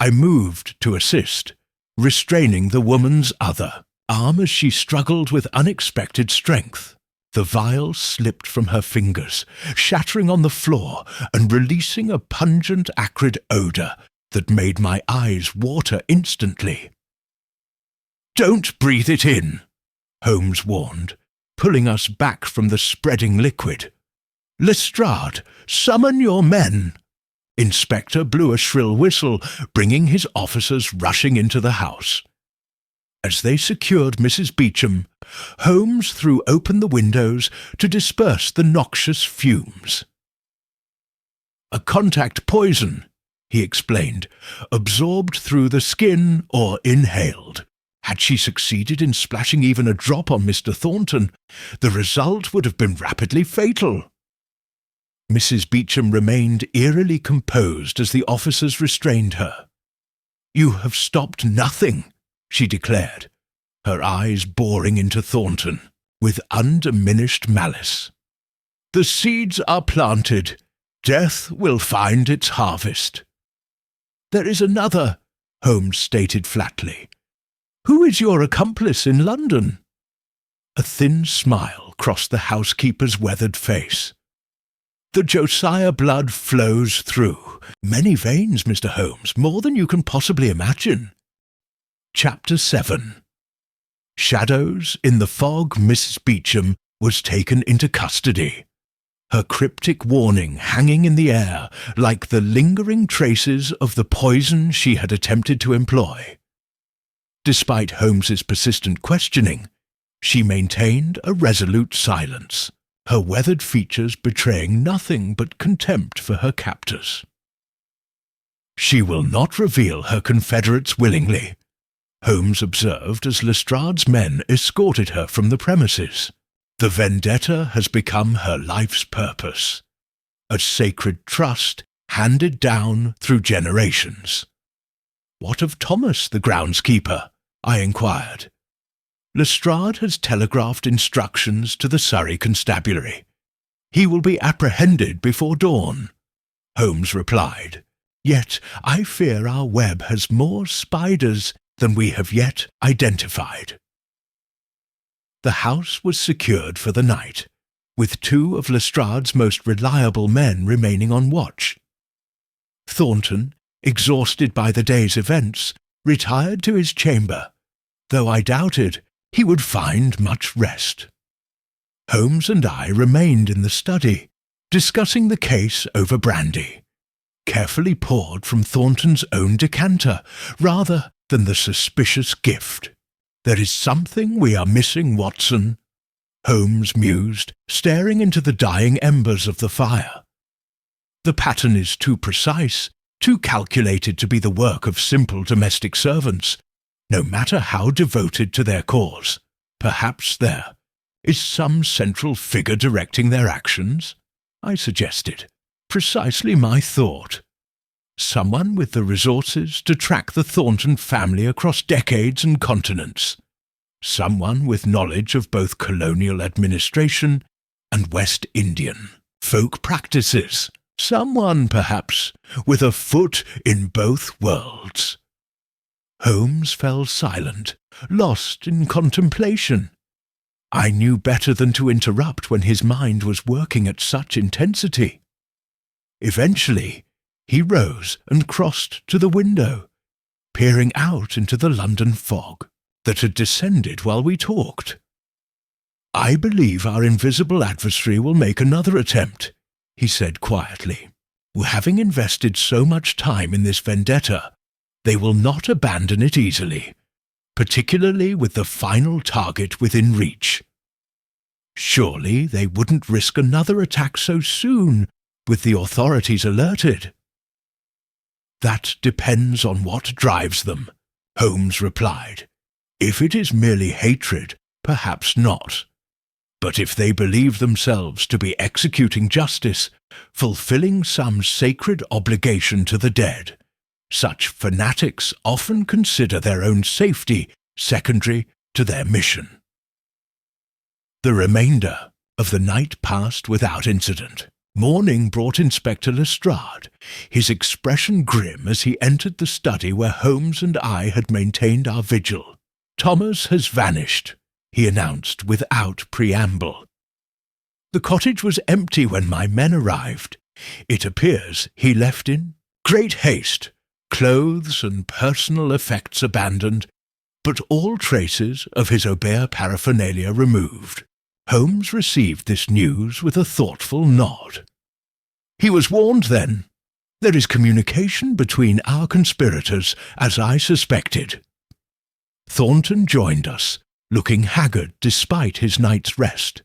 I moved to assist, restraining the woman's other arm as she struggled with unexpected strength. The vial slipped from her fingers, shattering on the floor and releasing a pungent, acrid odour that made my eyes water instantly. "Don't breathe it in," Holmes warned, pulling us back from the spreading liquid. "Lestrade, summon your men." Inspector blew a shrill whistle, bringing his officers rushing into the house. As they secured Mrs. Beecham, Holmes threw open the windows to disperse the noxious fumes. "A contact poison," he explained, "absorbed through the skin or inhaled. Had she succeeded in splashing even a drop on Mr. Thornton, the result would have been rapidly fatal." Mrs. Beecham remained eerily composed as the officers restrained her. "You have stopped nothing," she declared, her eyes boring into Thornton with undiminished malice. "The seeds are planted. Death will find its harvest." "There is another," Holmes stated flatly. "Who is your accomplice in London?" A thin smile crossed the housekeeper's weathered face. "The Josiah blood flows through many veins, Mr. Holmes, more than you can possibly imagine." Chapter 7. Shadows in the fog. Mrs. Beecham was taken into custody, her cryptic warning hanging in the air like the lingering traces of the poison she had attempted to employ. Despite Holmes's persistent questioning, she maintained a resolute silence, her weathered features betraying nothing but contempt for her captors. "She will not reveal her confederates willingly," Holmes observed as Lestrade's men escorted her from the premises. "The vendetta has become her life's purpose, a sacred trust handed down through generations." "What of Thomas, the groundskeeper?" I inquired. "Lestrade has telegraphed instructions to the Surrey Constabulary. He will be apprehended before dawn," Holmes replied. "Yet I fear our web has more spiders than we have yet identified." The house was secured for the night, with two of Lestrade's most reliable men remaining on watch. Thornton, exhausted by the day's events, retired to his chamber, though I doubted he would find much rest. Holmes and I remained in the study, discussing the case over brandy, carefully poured from Thornton's own decanter, rather than the suspicious gift. "There is something we are missing, Watson," Holmes mused, staring into the dying embers of the fire. "The pattern is too precise, too calculated to be the work of simple domestic servants, no matter how devoted to their cause. Perhaps there is some central figure directing their actions," I suggested. "Precisely my thought. Someone with the resources to track the Thornton family across decades and continents. Someone with knowledge of both colonial administration and West Indian folk practices. Someone, perhaps, with a foot in both worlds." Holmes fell silent, lost in contemplation. I knew better than to interrupt when his mind was working at such intensity. Eventually, he rose and crossed to the window, peering out into the London fog that had descended while we talked. "I believe our invisible adversary will make another attempt," he said quietly. "Having invested so much time in this vendetta, they will not abandon it easily, particularly with the final target within reach. Surely they wouldn't risk another attack so soon, with the authorities alerted." "That depends on what drives them," Holmes replied. "If it is merely hatred, perhaps not. But if they believe themselves to be executing justice, fulfilling some sacred obligation to the dead, such fanatics often consider their own safety secondary to their mission." The remainder of the night passed without incident. Morning brought Inspector Lestrade, his expression grim as he entered the study where Holmes and I had maintained our vigil. "Thomas has vanished," he announced without preamble. "The cottage was empty when my men arrived. It appears he left in great haste, clothes and personal effects abandoned, but all traces of his Aubert paraphernalia removed." Holmes received this news with a thoughtful nod. "He was warned, then. There is communication between our conspirators, as I suspected." Thornton joined us, looking haggard despite his night's rest.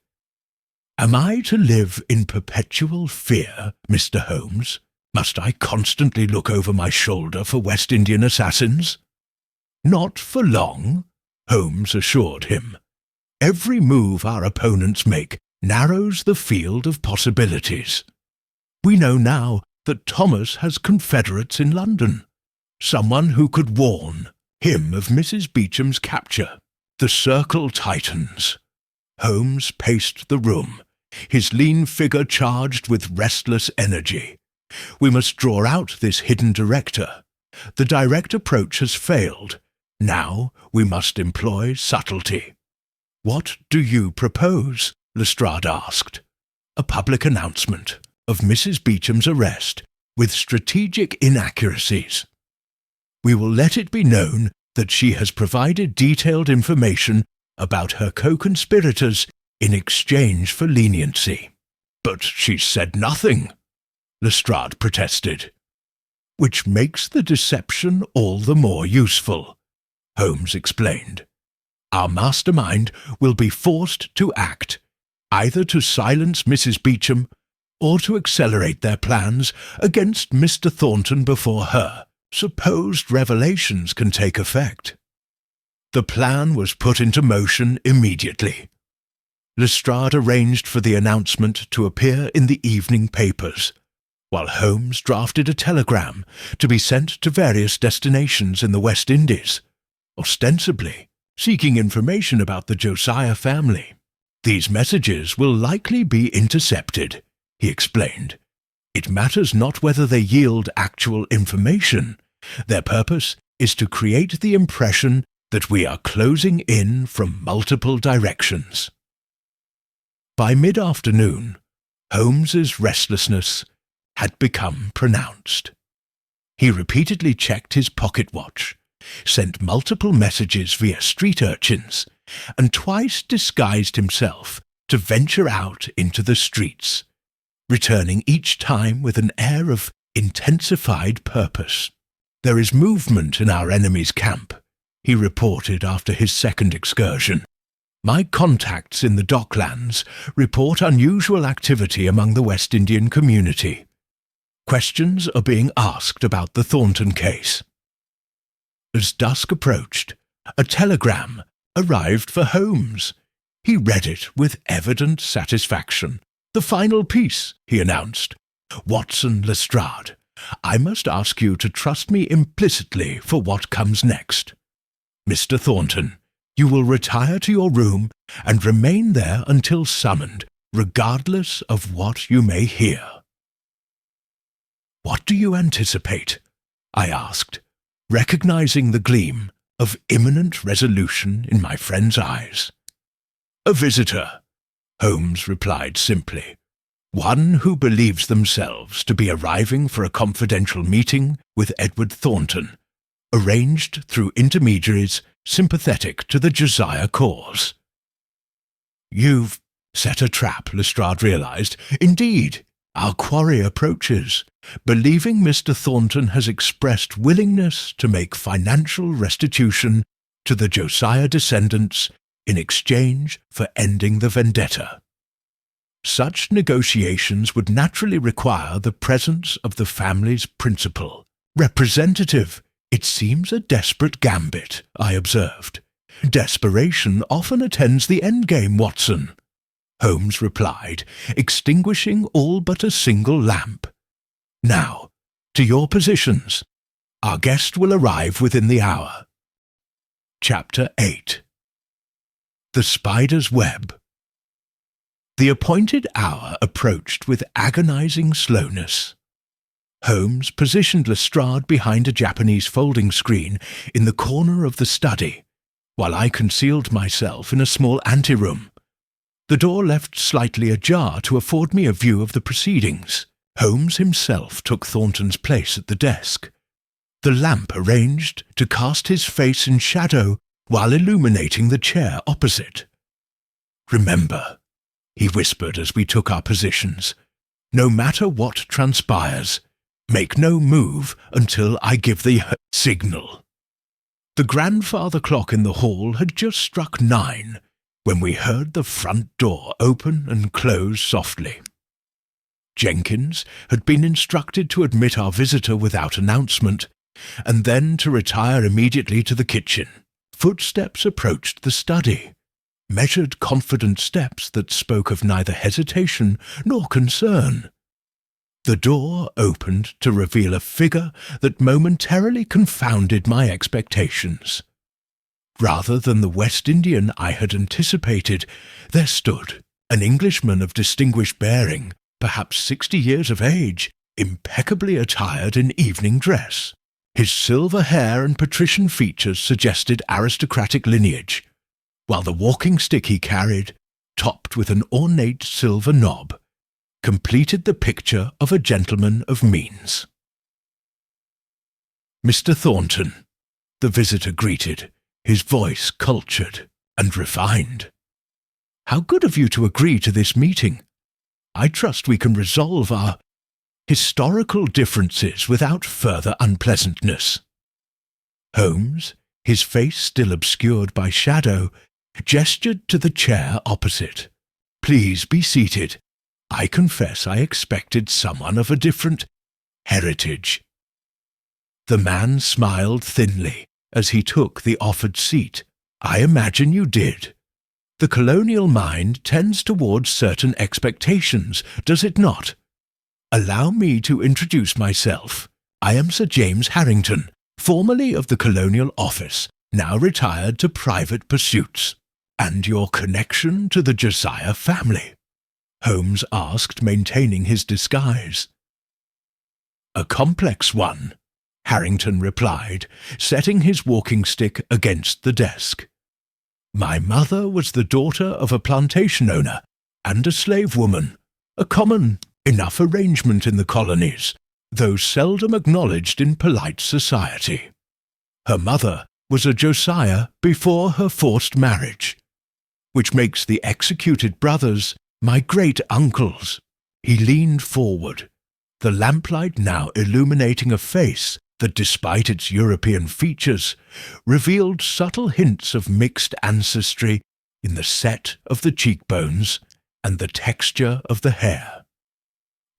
"Am I to live in perpetual fear, Mr. Holmes? Must I constantly look over my shoulder for West Indian assassins?" "Not for long," Holmes assured him. "Every move our opponents make narrows the field of possibilities. We know now that Thomas has confederates in London, someone who could warn him of Mrs. Beecham's capture. The circle tightens." Holmes paced the room, his lean figure charged with restless energy. "We must draw out this hidden director. The direct approach has failed. Now we must employ subtlety." "What do you propose?" Lestrade asked. "A public announcement of Mrs. Beecham's arrest, with strategic inaccuracies. We will let it be known that she has provided detailed information about her co-conspirators in exchange for leniency." "But she said nothing," Lestrade protested. "Which makes the deception all the more useful," Holmes explained. "Our mastermind will be forced to act, either to silence Mrs. Beecham or to accelerate their plans against Mr. Thornton before her supposed revelations can take effect." The plan was put into motion immediately. Lestrade arranged for the announcement to appear in the evening papers, while Holmes drafted a telegram to be sent to various destinations in the West Indies, ostensibly seeking information about the Josiah family. "These messages will likely be intercepted," he explained. "It matters not whether they yield actual information. Their purpose is to create the impression that we are closing in from multiple directions." By mid-afternoon, Holmes's restlessness had become pronounced. He repeatedly checked his pocket watch, sent multiple messages via street urchins, and twice disguised himself to venture out into the streets, returning each time with an air of intensified purpose. "There is movement in our enemy's camp," he reported after his second excursion. "My contacts in the Docklands report unusual activity among the West Indian community. Questions are being asked about the Thornton case." As dusk approached, a telegram arrived for Holmes. He read it with evident satisfaction. "The final piece," he announced. "Watson Lestrade, I must ask you to trust me implicitly for what comes next. Mr. Thornton, you will retire to your room and remain there until summoned, regardless of what you may hear." "What do you anticipate?" I asked, recognizing the gleam of imminent resolution in my friend's eyes. "A visitor," Holmes replied simply. One who believes themselves to be arriving for a confidential meeting with Edward Thornton, arranged through intermediaries sympathetic to the Josiah cause. You've set a trap, Lestrade realized. Indeed, our quarry approaches, believing Mr. Thornton has expressed willingness to make financial restitution to the Josiah descendants in exchange for ending the vendetta. Such negotiations would naturally require the presence of the family's principal representative. It seems a desperate gambit, I observed. Desperation often attends the endgame, Watson, Holmes replied, extinguishing all but a single lamp. Now, to your positions. Our guest will arrive within the hour. Chapter 8. The Spider's Web. The appointed hour approached with agonizing slowness. Holmes positioned Lestrade behind a Japanese folding screen in the corner of the study, while I concealed myself in a small anteroom. The door left slightly ajar to afford me a view of the proceedings. Holmes himself took Thornton's place at the desk, the lamp arranged to cast his face in shadow while illuminating the chair opposite. Remember, he whispered as we took our positions, no matter what transpires, make no move until I give the signal. The grandfather clock in the hall had just struck 9 when we heard the front door open and close softly. Jenkins had been instructed to admit our visitor without announcement, and then to retire immediately to the kitchen. Footsteps approached the study, measured confident steps that spoke of neither hesitation nor concern. The door opened to reveal a figure that momentarily confounded my expectations. Rather than the West Indian I had anticipated, there stood an Englishman of distinguished bearing, perhaps 60 years of age, impeccably attired in evening dress. His silver hair and patrician features suggested aristocratic lineage, while the walking stick he carried, topped with an ornate silver knob, completed the picture of a gentleman of means. Mr. Thornton, the visitor greeted, his voice cultured and refined. How good of you to agree to this meeting. I trust we can resolve our historical differences without further unpleasantness. Holmes, his face still obscured by shadow, gestured to the chair opposite. Please be seated. I confess I expected someone of a different heritage. The man smiled thinly as he took the offered seat. I imagine you did. The colonial mind tends towards certain expectations, does it not? Allow me to introduce myself. I am Sir James Harrington, formerly of the Colonial Office, now retired to private pursuits. And your connection to the Josiah family? Holmes asked, maintaining his disguise. A complex one, Harrington replied, setting his walking stick against the desk. My mother was the daughter of a plantation owner and a slave woman, a common enough arrangement in the colonies, though seldom acknowledged in polite society. Her mother was a Josiah before her forced marriage, which makes the executed brothers my great-uncles. He leaned forward, the lamplight now illuminating a face that, despite its European features, revealed subtle hints of mixed ancestry in the set of the cheekbones and the texture of the hair.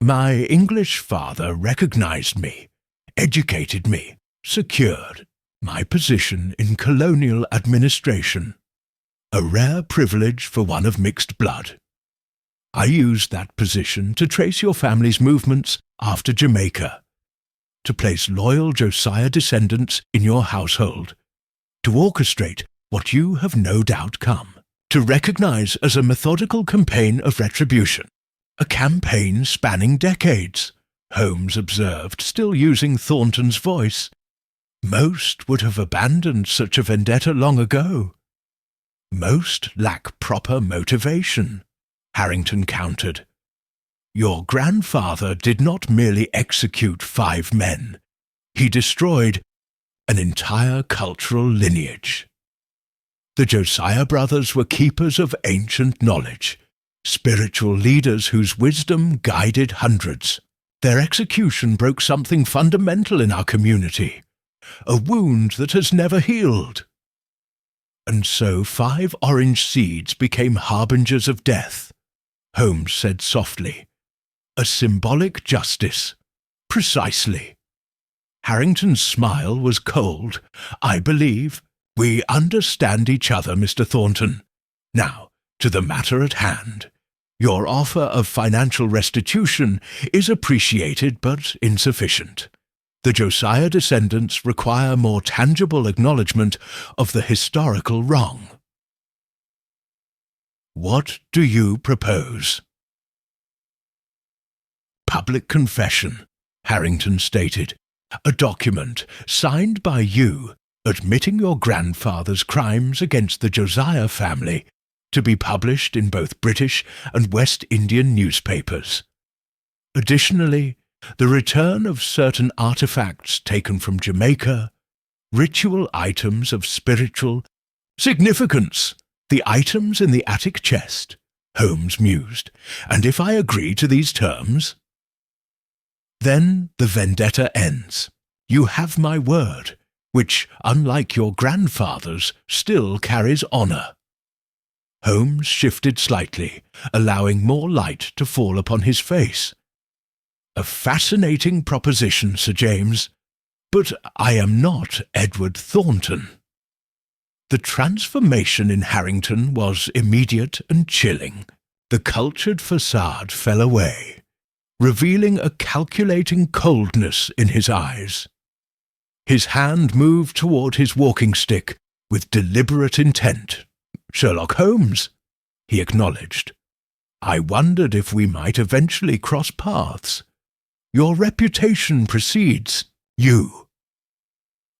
My English father recognized me, educated me, secured my position in colonial administration, a rare privilege for one of mixed blood. I used that position to trace your family's movements after Jamaica, to place loyal Josiah descendants in your household, to orchestrate what you have no doubt come to recognize as a methodical campaign of retribution, a campaign spanning decades, Holmes observed, still using Thornton's voice. Most would have abandoned such a vendetta long ago. Most lack proper motivation, Harrington countered. Your grandfather did not merely execute 5 men. He destroyed an entire cultural lineage. The Josiah brothers were keepers of ancient knowledge, spiritual leaders whose wisdom guided hundreds. Their execution broke something fundamental in our community, a wound that has never healed. And so 5 orange seeds became harbingers of death, Holmes said softly. A symbolic justice. Precisely. Harrington's smile was cold. I believe we understand each other, Mr. Thornton. Now, to the matter at hand. Your offer of financial restitution is appreciated but insufficient. The Josiah descendants require more tangible acknowledgement of the historical wrong. What do you propose? Public confession, Harrington stated. A document signed by you admitting your grandfather's crimes against the Josiah family to be published in both British and West Indian newspapers. Additionally, the return of certain artifacts taken from Jamaica, ritual items of spiritual significance, the items in the attic chest, Holmes mused, and if I agree to these terms, then the vendetta ends. You have my word, which, unlike your grandfather's, still carries honour. Holmes shifted slightly, allowing more light to fall upon his face. A fascinating proposition, Sir James, but I am not Edward Thornton. The transformation in Harrington was immediate and chilling. The cultured facade fell away, revealing a calculating coldness in his eyes. His hand moved toward his walking stick with deliberate intent. Sherlock Holmes, he acknowledged. I wondered if we might eventually cross paths. Your reputation precedes you.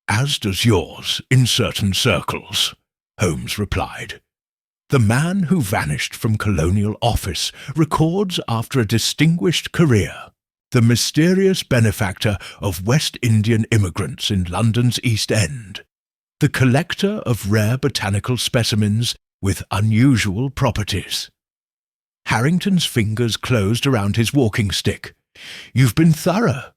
As does yours in certain circles, Holmes replied. The man who vanished from colonial office records after a distinguished career, the mysterious benefactor of West Indian immigrants in London's East End, the collector of rare botanical specimens with unusual properties. Harrington's fingers closed around his walking stick. You've been thorough,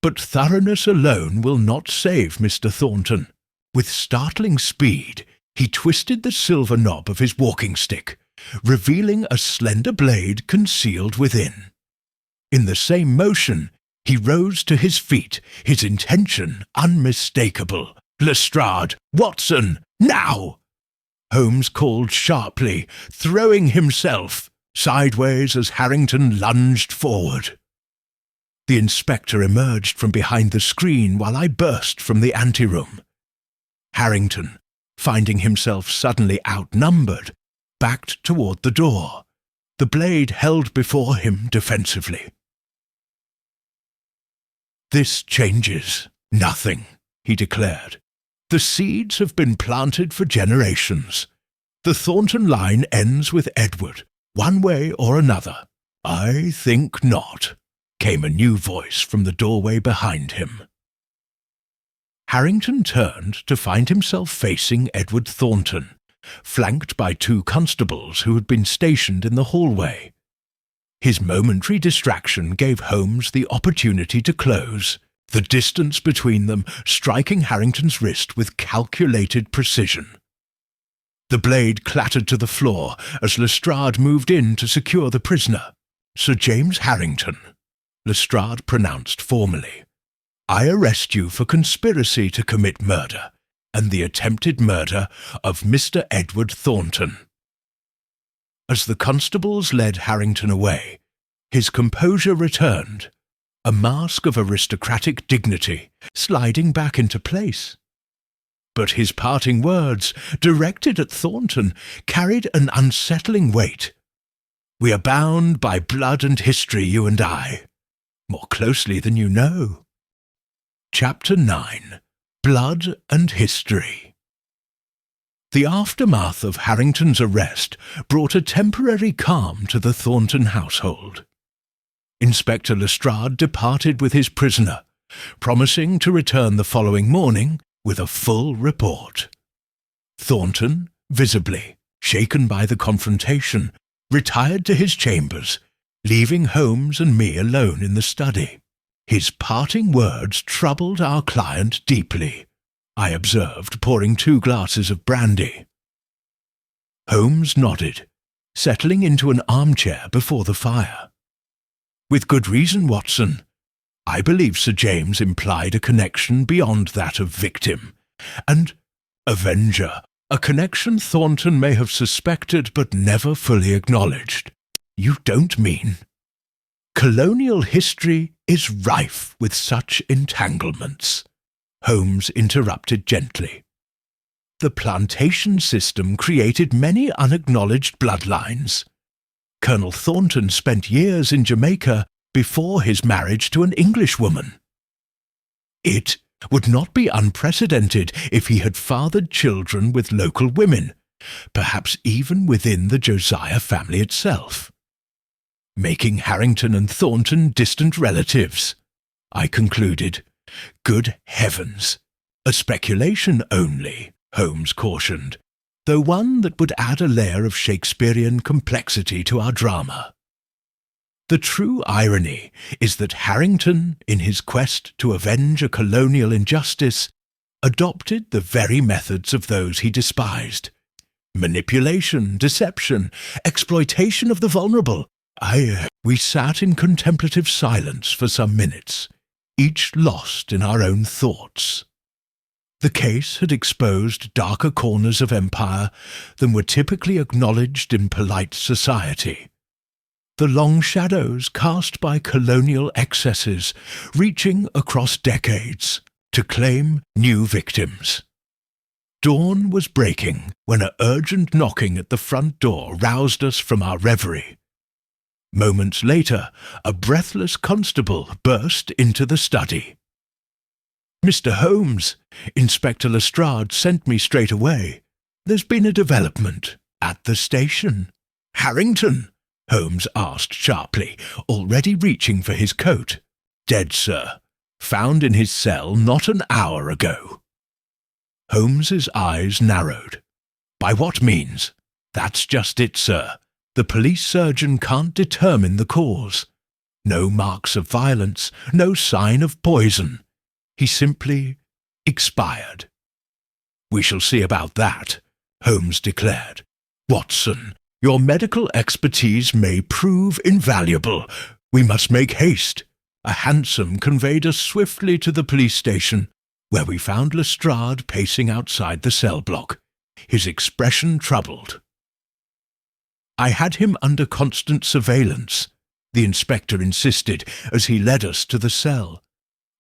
but thoroughness alone will not save Mr. Thornton. With startling speed, he twisted the silver knob of his walking stick, revealing a slender blade concealed within. In the same motion, he rose to his feet, his intention unmistakable. Lestrade, Watson, now! Holmes called sharply, throwing himself sideways as Harrington lunged forward. The inspector emerged from behind the screen while I burst from the anteroom. Harrington, finding himself suddenly outnumbered, backed toward the door, the blade held before him defensively. This changes nothing, he declared. The seeds have been planted for generations. The Thornton line ends with Edward, one way or another. I think not, came a new voice from the doorway behind him. Harrington turned to find himself facing Edward Thornton, flanked by 2 constables who had been stationed in the hallway. His momentary distraction gave Holmes the opportunity to close, the distance between them striking Harrington's wrist with calculated precision. The blade clattered to the floor as Lestrade moved in to secure the prisoner. Sir James Harrington, Lestrade pronounced formally, I arrest you for conspiracy to commit murder and the attempted murder of Mr. Edward Thornton. As the constables led Harrington away, his composure returned, a mask of aristocratic dignity sliding back into place. But his parting words, directed at Thornton, carried an unsettling weight. We are bound by blood and history, you and I, more closely than you know. Chapter 9. Blood and History. The aftermath of Harrington's arrest brought a temporary calm to the Thornton household. Inspector Lestrade departed with his prisoner, promising to return the following morning with a full report. Thornton, visibly shaken by the confrontation, retired to his chambers, leaving Holmes and me alone in the study. His parting words troubled our client deeply, I observed, pouring 2 glasses of brandy. Holmes nodded, settling into an armchair before the fire. "With good reason, Watson. I believe Sir James implied a connection beyond that of victim and avenger, a connection Thornton may have suspected but never fully acknowledged. You don't mean—" "Colonial history is rife with such entanglements," Holmes interrupted gently. "The plantation system created many unacknowledged bloodlines. Colonel Thornton spent years in Jamaica before his marriage to an Englishwoman. It would not be unprecedented if he had fathered children with local women, perhaps even within the Josiah family itself, making Harrington and Thornton distant relatives," I concluded. "Good heavens! A speculation only," Holmes cautioned, though one that would add a layer of Shakespearean complexity to our drama. The true irony is that Harrington, in his quest to avenge a colonial injustice, adopted the very methods of those he despised. Manipulation, deception, exploitation of the vulnerable. We sat in contemplative silence for some minutes, each lost in our own thoughts. The case had exposed darker corners of empire than were typically acknowledged in polite society. The long shadows cast by colonial excesses reaching across decades to claim new victims. Dawn was breaking when an urgent knocking at the front door roused us from our reverie. Moments later, a breathless constable burst into the study. "Mr. Holmes, Inspector Lestrade sent me straight away. There's been a development at the station." "Harrington?" Holmes asked sharply, already reaching for his coat. "Dead, sir. Found in his cell not an hour ago." Holmes's eyes narrowed. "By what means?" "That's just it, sir. The police surgeon can't determine the cause. No marks of violence, no sign of poison. He simply expired." "We shall see about that," Holmes declared. "Watson, your medical expertise may prove invaluable. We must make haste." A hansom conveyed us swiftly to the police station, where we found Lestrade pacing outside the cell block, his expression troubled. "I had him under constant surveillance," the inspector insisted as he led us to the cell.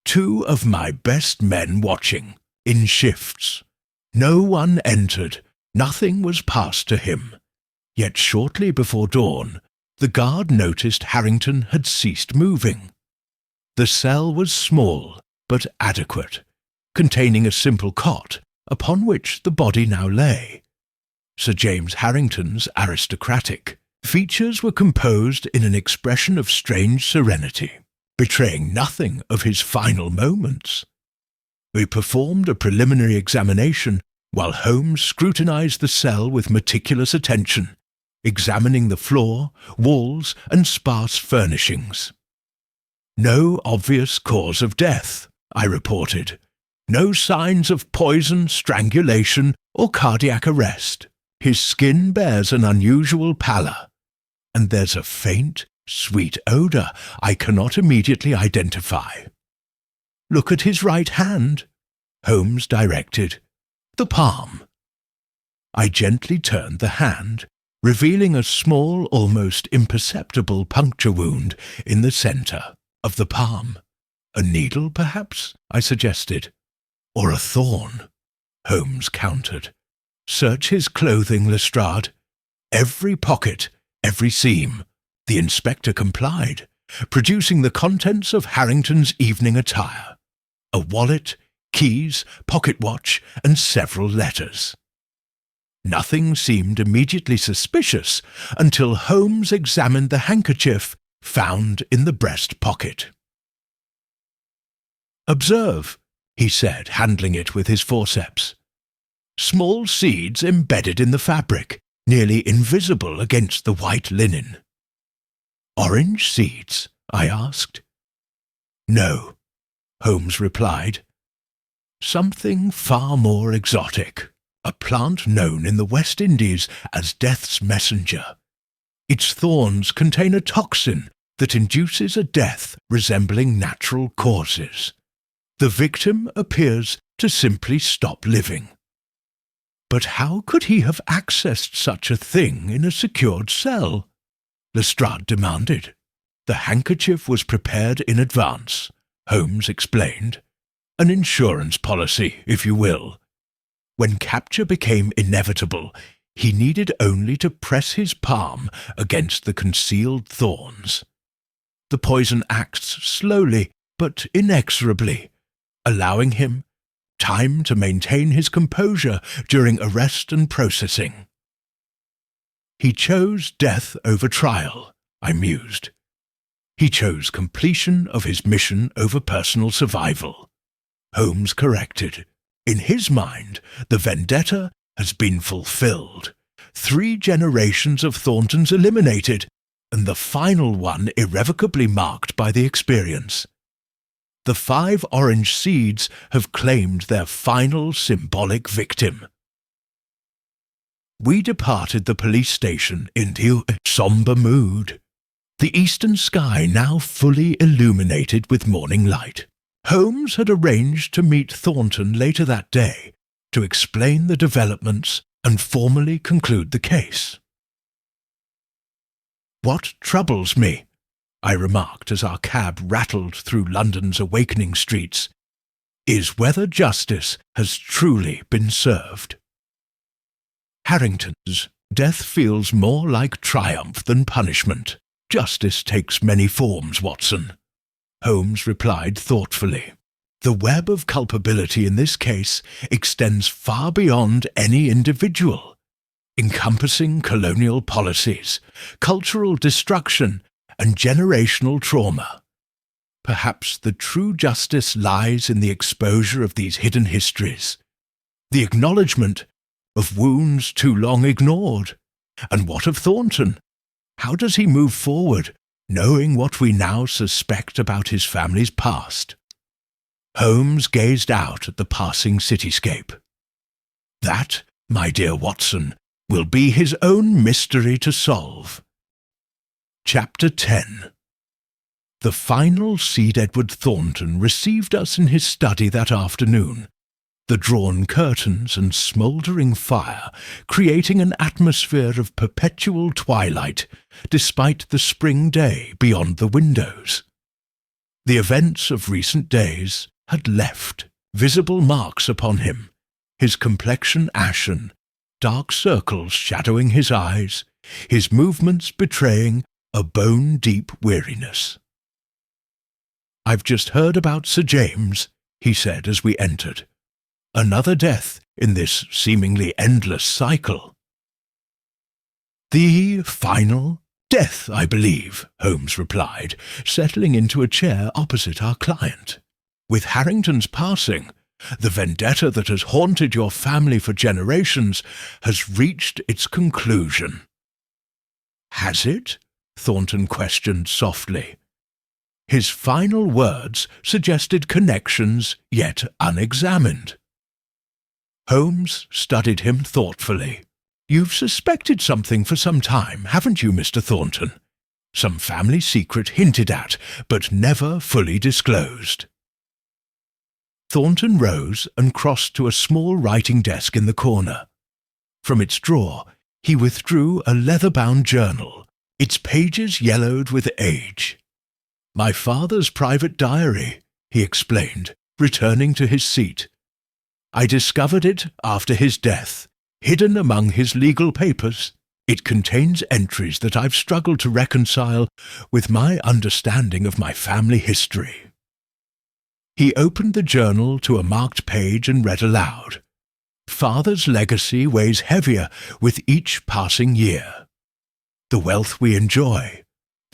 "2 of my best men watching, in shifts. No one entered, nothing was passed to him. Yet shortly before dawn, the guard noticed Harrington had ceased moving. The cell was small but adequate, containing a simple cot upon which the body now lay. Sir James Harrington's aristocratic features were composed in an expression of strange serenity, betraying nothing of his final moments. We performed a preliminary examination while Holmes scrutinized the cell with meticulous attention, examining the floor, walls, and sparse furnishings. "No obvious cause of death," I reported. "No signs of poison, strangulation, or cardiac arrest. His skin bears an unusual pallor, and there's a faint, sweet odour I cannot immediately identify." "Look at his right hand," Holmes directed. "The palm." I gently turned the hand, revealing a small, almost imperceptible puncture wound in the centre of the palm. "A needle, perhaps?" I suggested. "Or a thorn," Holmes countered. "Search his clothing, Lestrade. Every pocket, every seam." The inspector complied, producing the contents of Harrington's evening attire: a wallet, keys, pocket watch, and several letters. Nothing seemed immediately suspicious until Holmes examined the handkerchief found in the breast pocket. "Observe," he said, handling it with his forceps. "Small seeds embedded in the fabric, nearly invisible against the white linen." "Orange seeds?" I asked. "No," Holmes replied. "Something far more exotic, a plant known in the West Indies as Death's Messenger. Its thorns contain a toxin that induces a death resembling natural causes. The victim appears to simply stop living." "But how could he have accessed such a thing in a secured cell?" Lestrade demanded. "The handkerchief was prepared in advance," Holmes explained. "An insurance policy, if you will. When capture became inevitable, he needed only to press his palm against the concealed thorns. The poison acts slowly but inexorably, allowing him time to maintain his composure during arrest and processing." "He chose death over trial," I mused. "He chose completion of his mission over personal survival," Holmes corrected. "In his mind, the vendetta has been fulfilled. 3 generations of Thorntons eliminated, and the final one irrevocably marked by the experience. The 5 orange seeds have claimed their final symbolic victim." We departed the police station into a sombre mood, the eastern sky now fully illuminated with morning light. Holmes had arranged to meet Thornton later that day to explain the developments and formally conclude the case. "What troubles me," I remarked as our cab rattled through London's awakening streets, "is whether justice has truly been served." "Harrington's death feels more like triumph than punishment. Justice takes many forms, Watson," Holmes replied thoughtfully. "The web of culpability in this case extends far beyond any individual, encompassing colonial policies, cultural destruction, and generational trauma. Perhaps the true justice lies in the exposure of these hidden histories, the acknowledgement of wounds too long ignored. And what of Thornton? How does he move forward, knowing what we now suspect about his family's past?" Holmes gazed out at the passing cityscape. "That, my dear Watson, will be his own mystery to solve." Chapter 10. The final Seed Edward Thornton received us in his study that afternoon, the drawn curtains and smouldering fire creating an atmosphere of perpetual twilight despite the spring day beyond the windows. The events of recent days had left visible marks upon him, his complexion ashen, dark circles shadowing his eyes, his movements betraying a bone-deep weariness. "I've just heard about Sir James," he said as we entered. "Another death in this seemingly endless cycle." "The final death, I believe," Holmes replied, settling into a chair opposite our client. "With Harrington's passing, the vendetta that has haunted your family for generations has reached its conclusion." "Has it?" Thornton questioned softly. His final words suggested connections yet unexamined. Holmes studied him thoughtfully. "You've suspected something for some time, haven't you, Mr. Thornton? Some family secret hinted at, but never fully disclosed." Thornton rose and crossed to a small writing desk in the corner. From its drawer, he withdrew a leather-bound journal, its pages yellowed with age. "My father's private diary," he explained, returning to his seat. "I discovered it after his death, hidden among his legal papers. It contains entries that I've struggled to reconcile with my understanding of my family history." He opened the journal to a marked page and read aloud. "Father's legacy weighs heavier with each passing year. The wealth we enjoy,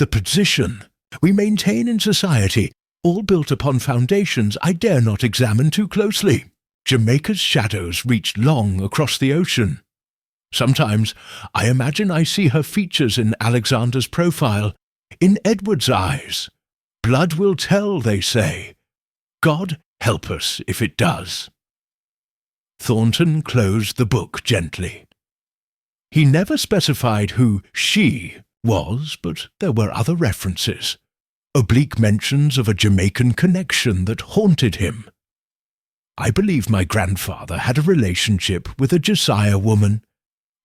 The position we maintain in society, all built upon foundations I dare not examine too closely. Jamaica's shadows reach long across the ocean. Sometimes I imagine I see her features in Alexander's profile, in Edward's eyes. Blood will tell, they say. God help us if it does. Thornton closed the book gently. He never specified who she was, but there were other references, oblique mentions of a Jamaican connection that haunted him. I believe my grandfather had a relationship with a Josiah woman,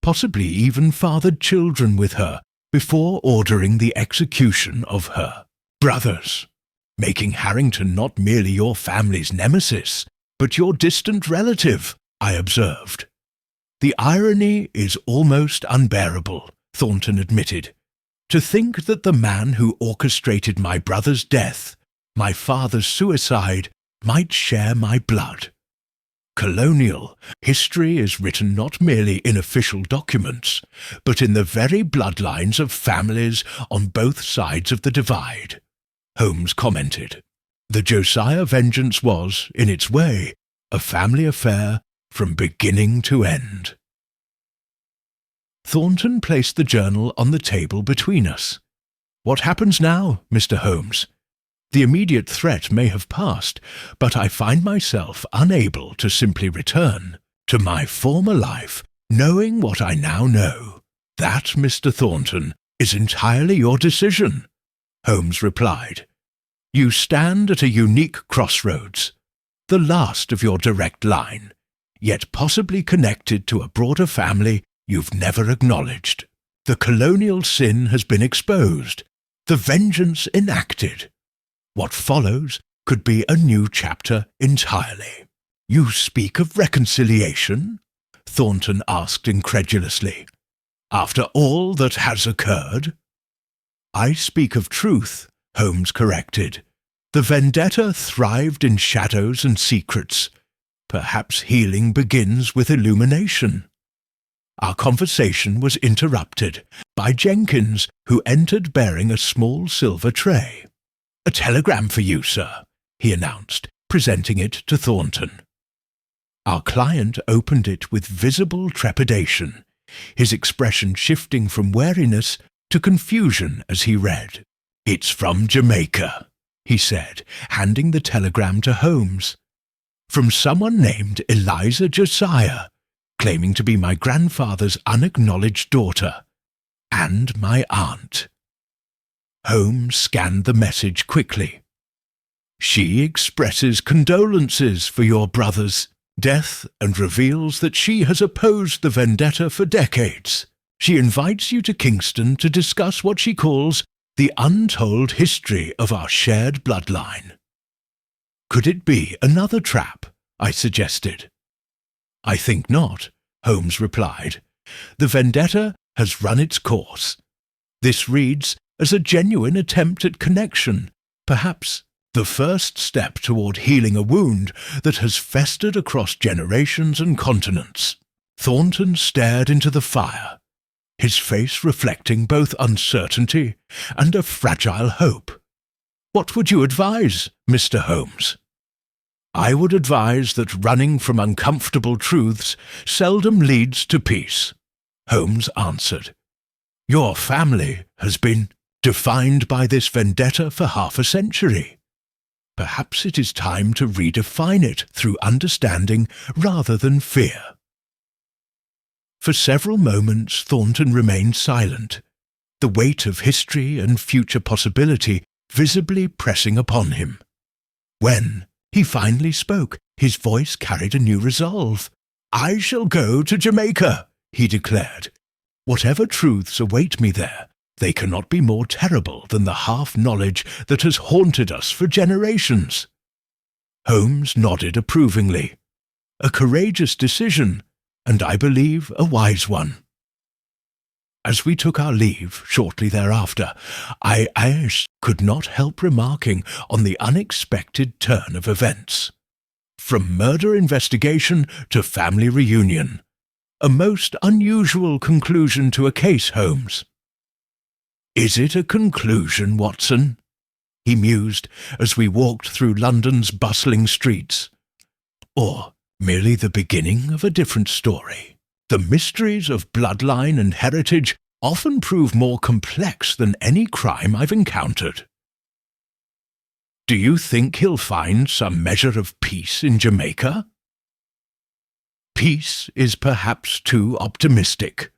possibly even fathered children with her before ordering the execution of her brothers, making Harrington not merely your family's nemesis, but your distant relative, I observed. The irony is almost unbearable, Thornton admitted. To think that the man who orchestrated my brother's death, my father's suicide, might share my blood. Colonial history is written not merely in official documents, but in the very bloodlines of families on both sides of the divide, Holmes commented. The Josiah vengeance was, in its way, a family affair from beginning to end. Thornton placed the journal on the table between us. What happens now, Mr. Holmes? The immediate threat may have passed, but I find myself unable to simply return to my former life, knowing what I now know. That, Mr. Thornton, is entirely your decision, Holmes replied. You stand at a unique crossroads, the last of your direct line, yet possibly connected to a broader family you've never acknowledged. The colonial sin has been exposed, the vengeance enacted. What follows could be a new chapter entirely. You speak of reconciliation? Thornton asked incredulously. After all that has occurred? I speak of truth, Holmes corrected. The vendetta thrived in shadows and secrets. Perhaps healing begins with illumination. Our conversation was interrupted by Jenkins, who entered bearing a small silver tray. A telegram for you, sir, he announced, presenting it to Thornton. Our client opened it with visible trepidation, his expression shifting from wariness to confusion as he read. It's from Jamaica, he said, handing the telegram to Holmes. From someone named Eliza Josiah, claiming to be my grandfather's unacknowledged daughter, and my aunt. Holmes scanned the message quickly. She expresses condolences for your brother's death and reveals that she has opposed the vendetta for decades. She invites you to Kingston to discuss what she calls the untold history of our shared bloodline. Could it be another trap? I suggested. I think not, Holmes replied. The vendetta has run its course. This reads as a genuine attempt at connection, perhaps the first step toward healing a wound that has festered across generations and continents. Thornton stared into the fire, his face reflecting both uncertainty and a fragile hope. What would you advise, Mr. Holmes? I would advise that running from uncomfortable truths seldom leads to peace, Holmes answered. Your family has been defined by this vendetta for half a century. Perhaps it is time to redefine it through understanding rather than fear. For several moments Thornton remained silent, the weight of history and future possibility visibly pressing upon him. When he finally spoke, his voice carried a new resolve. I shall go to Jamaica, he declared. Whatever truths await me there, they cannot be more terrible than the half-knowledge that has haunted us for generations. Holmes nodded approvingly. A courageous decision, and I believe a wise one. As we took our leave shortly thereafter, I could not help remarking on the unexpected turn of events. From murder investigation to family reunion. A most unusual conclusion to a case, Holmes. Is it a conclusion, Watson? He mused as we walked through London's bustling streets. Or merely the beginning of a different story? The mysteries of bloodline and heritage often prove more complex than any crime I've encountered. Do you think he'll find some measure of peace in Jamaica? Peace is perhaps too optimistic,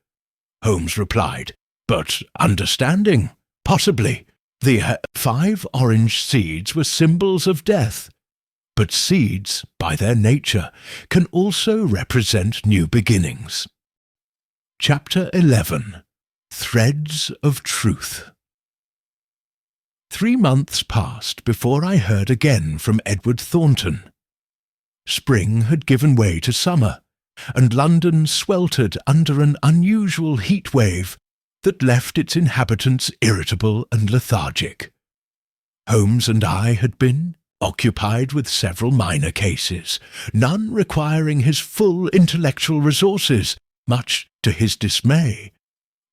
Holmes replied, but understanding, possibly. The 5 orange seeds were symbols of death, but seeds, by their nature, can also represent new beginnings. Chapter 11. Threads of Truth. 3 months passed before I heard again from Edward Thornton. Spring had given way to summer, and London sweltered under an unusual heat wave that left its inhabitants irritable and lethargic. Holmes and I had been occupied with several minor cases, none requiring his full intellectual resources, much to his dismay,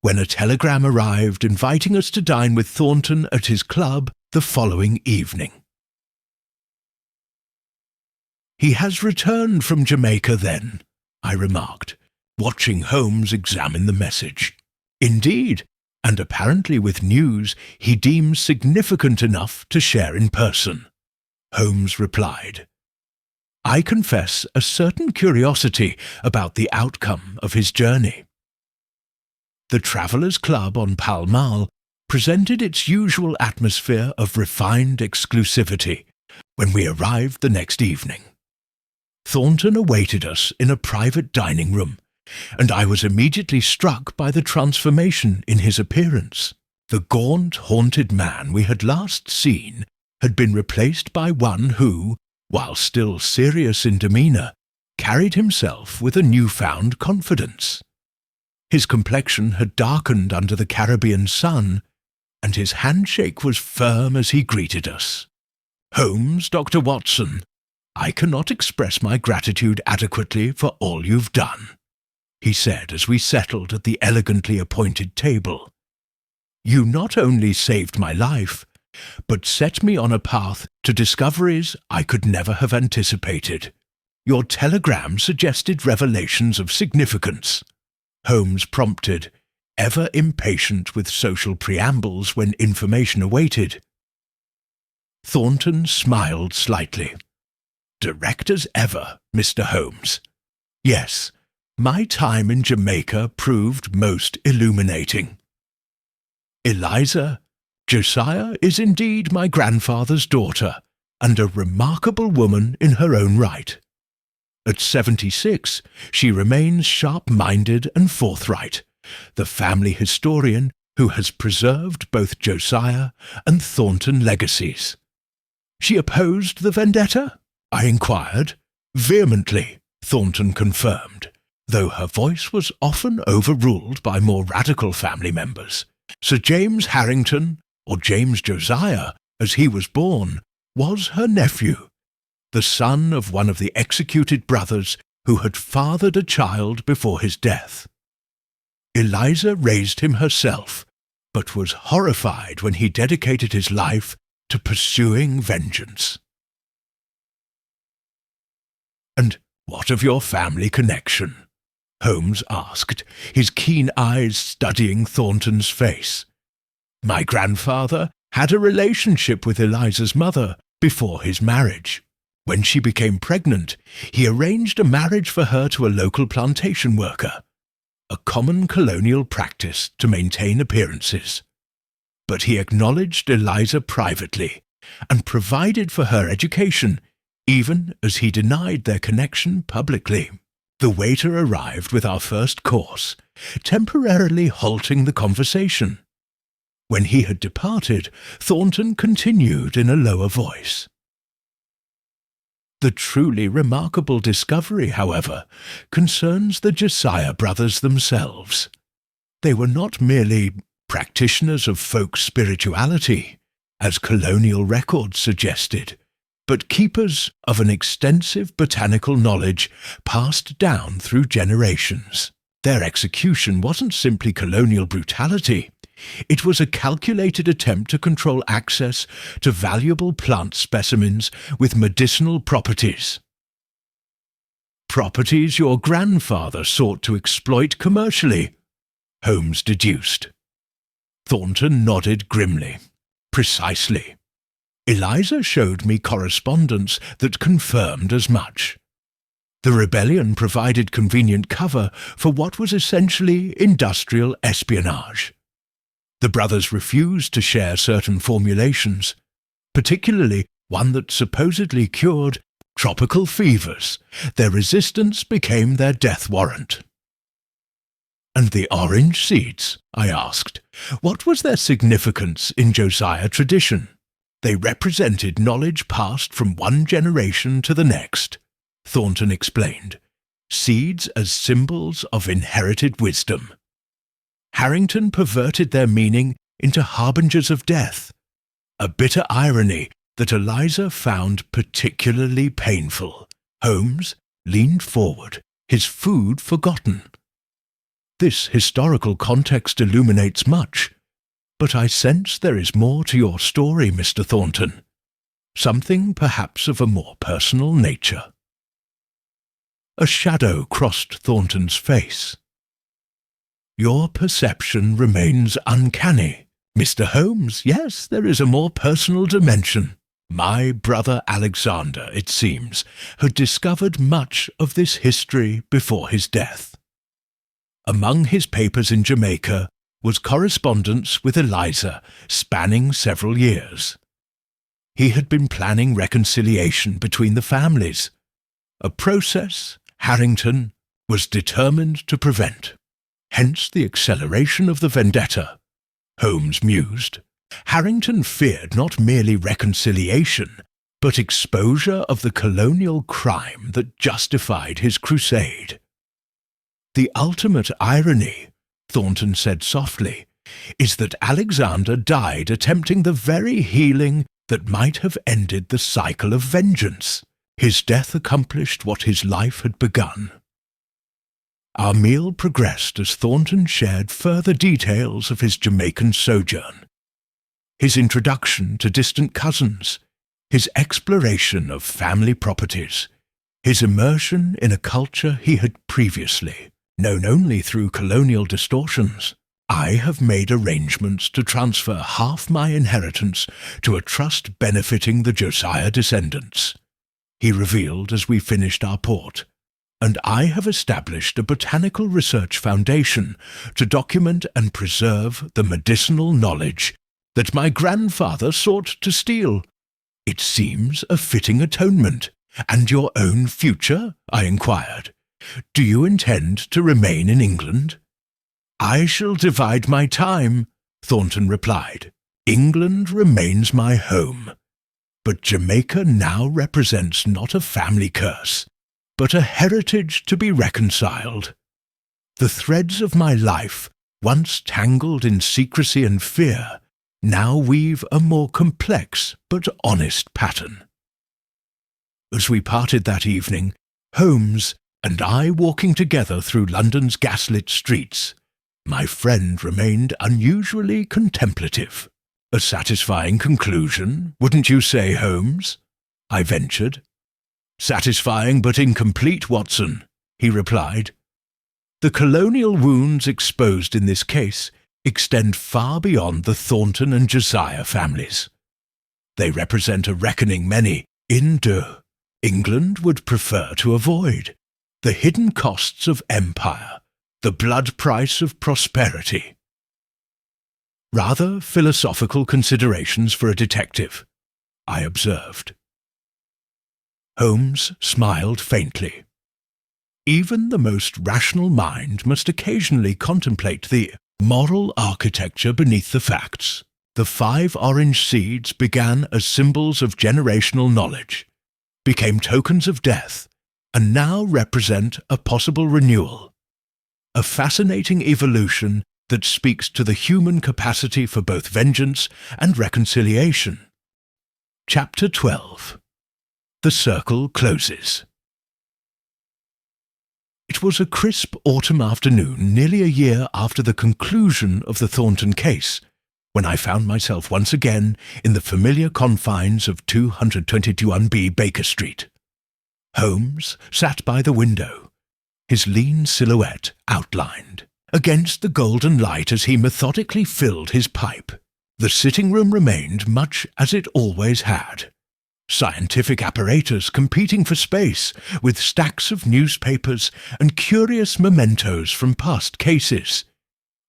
when a telegram arrived inviting us to dine with Thornton at his club the following evening. "He has returned from Jamaica, then," I remarked, watching Holmes examine the message. "Indeed, and apparently with news he deems significant enough to share in person," Holmes replied. "I confess a certain curiosity about the outcome of his journey." The Travellers' Club on Pall Mall presented its usual atmosphere of refined exclusivity when we arrived the next evening. Thornton awaited us in a private dining room, and I was immediately struck by the transformation in his appearance. The gaunt, haunted man we had last seen had been replaced by one who, while still serious in demeanour, carried himself with a newfound confidence. His complexion had darkened under the Caribbean sun, and his handshake was firm as he greeted us. "Holmes, Dr. Watson, I cannot express my gratitude adequately for all you've done," he said as we settled at the elegantly appointed table. "You not only saved my life, but set me on a path to discoveries I could never have anticipated. Your telegram suggested revelations of significance," Holmes prompted, ever impatient with social preambles when information awaited. Thornton smiled slightly. "Direct as ever, Mr. Holmes. Yes, my time in Jamaica proved most illuminating. Eliza, Josiah is indeed my grandfather's daughter, and a remarkable woman in her own right. At 76, she remains sharp-minded and forthright, the family historian who has preserved both Josiah and Thornton legacies." "She opposed the vendetta?" I inquired. "Vehemently," Thornton confirmed, though her voice was often overruled by more radical family members. Sir James Harrington, or James Josiah, as he was born, was her nephew, the son of one of the executed brothers who had fathered a child before his death. Eliza raised him herself, but was horrified when he dedicated his life to pursuing vengeance." "And what of your family connection?" Holmes asked, his keen eyes studying Thornton's face. "My grandfather had a relationship with Eliza's mother before his marriage. When she became pregnant, he arranged a marriage for her to a local plantation worker, a common colonial practice to maintain appearances. But he acknowledged Eliza privately and provided for her education, even as he denied their connection publicly. The waiter arrived with our first course, temporarily halting the conversation. When he had departed, Thornton continued in a lower voice. The truly remarkable discovery, however, concerns the Josiah brothers themselves. They were not merely practitioners of folk spirituality, as colonial records suggested, but keepers of an extensive botanical knowledge passed down through generations. Their execution wasn't simply colonial brutality, It was a calculated attempt to control access to valuable plant specimens with medicinal properties. Properties your grandfather sought to exploit commercially, Holmes deduced. Thornton nodded grimly. Precisely. Eliza showed me correspondence that confirmed as much. The rebellion provided convenient cover for what was essentially industrial espionage. The brothers refused to share certain formulations, particularly one that supposedly cured tropical fevers. Their resistance became their death warrant. And the orange seeds, I asked. What was their significance in Josiah tradition? They represented knowledge passed from one generation to the next, Thornton explained. Seeds as symbols of inherited wisdom. Harrington perverted their meaning into harbingers of death, a bitter irony that Eliza found particularly painful. Holmes leaned forward, his food forgotten. This historical context illuminates much, but I sense there is more to your story, Mr. Thornton. Something perhaps of a more personal nature. A shadow crossed Thornton's face. Your perception remains uncanny. Mr. Holmes, yes, there is a more personal dimension. My brother Alexander, it seems, had discovered much of this history before his death. Among his papers in Jamaica was correspondence with Eliza spanning several years. He had been planning reconciliation between the families, a process Harrington was determined to prevent. Hence the acceleration of the vendetta, Holmes mused. Harrington feared not merely reconciliation, but exposure of the colonial crime that justified his crusade. The ultimate irony, Thornton said softly, is that Alexander died attempting the very healing that might have ended the cycle of vengeance. His death accomplished what his life had begun. Our meal progressed as Thornton shared further details of his Jamaican sojourn, his introduction to distant cousins, his exploration of family properties, his immersion in a culture he had previously known only through colonial distortions. I have made arrangements to transfer half my inheritance to a trust benefiting the Josiah descendants, he revealed as we finished our port, and I have established a botanical research foundation to document and preserve the medicinal knowledge that my grandfather sought to steal. It seems a fitting atonement. And your own future? I inquired. Do you intend to remain in England? I shall divide my time, Thornton replied. England remains my home. But Jamaica now represents not a family curse, but a heritage to be reconciled. The threads of my life, once tangled in secrecy and fear, now weave a more complex but honest pattern. As we parted that evening, Holmes and I walking together through London's gaslit streets, my friend remained unusually contemplative. A satisfying conclusion, wouldn't you say, Holmes? I ventured. Satisfying but incomplete, Watson, he replied. The colonial wounds exposed in this case extend far beyond the Thornton and Josiah families. They represent a reckoning many, in England would prefer to avoid. The hidden costs of empire, the blood price of prosperity. Rather philosophical considerations for a detective, I observed. Holmes smiled faintly. Even the most rational mind must occasionally contemplate the moral architecture beneath the facts. The 5 orange seeds began as symbols of generational knowledge, became tokens of death, and now represent a possible renewal. A fascinating evolution that speaks to the human capacity for both vengeance and reconciliation. Chapter 12. The circle closes. It was a crisp autumn afternoon, nearly a year after the conclusion of the Thornton case, when I found myself once again in the familiar confines of 221B Baker Street. Holmes sat by the window, his lean silhouette outlined against the golden light as he methodically filled his pipe. The sitting room remained much as it always had. Scientific apparatus competing for space with stacks of newspapers and curious mementos from past cases.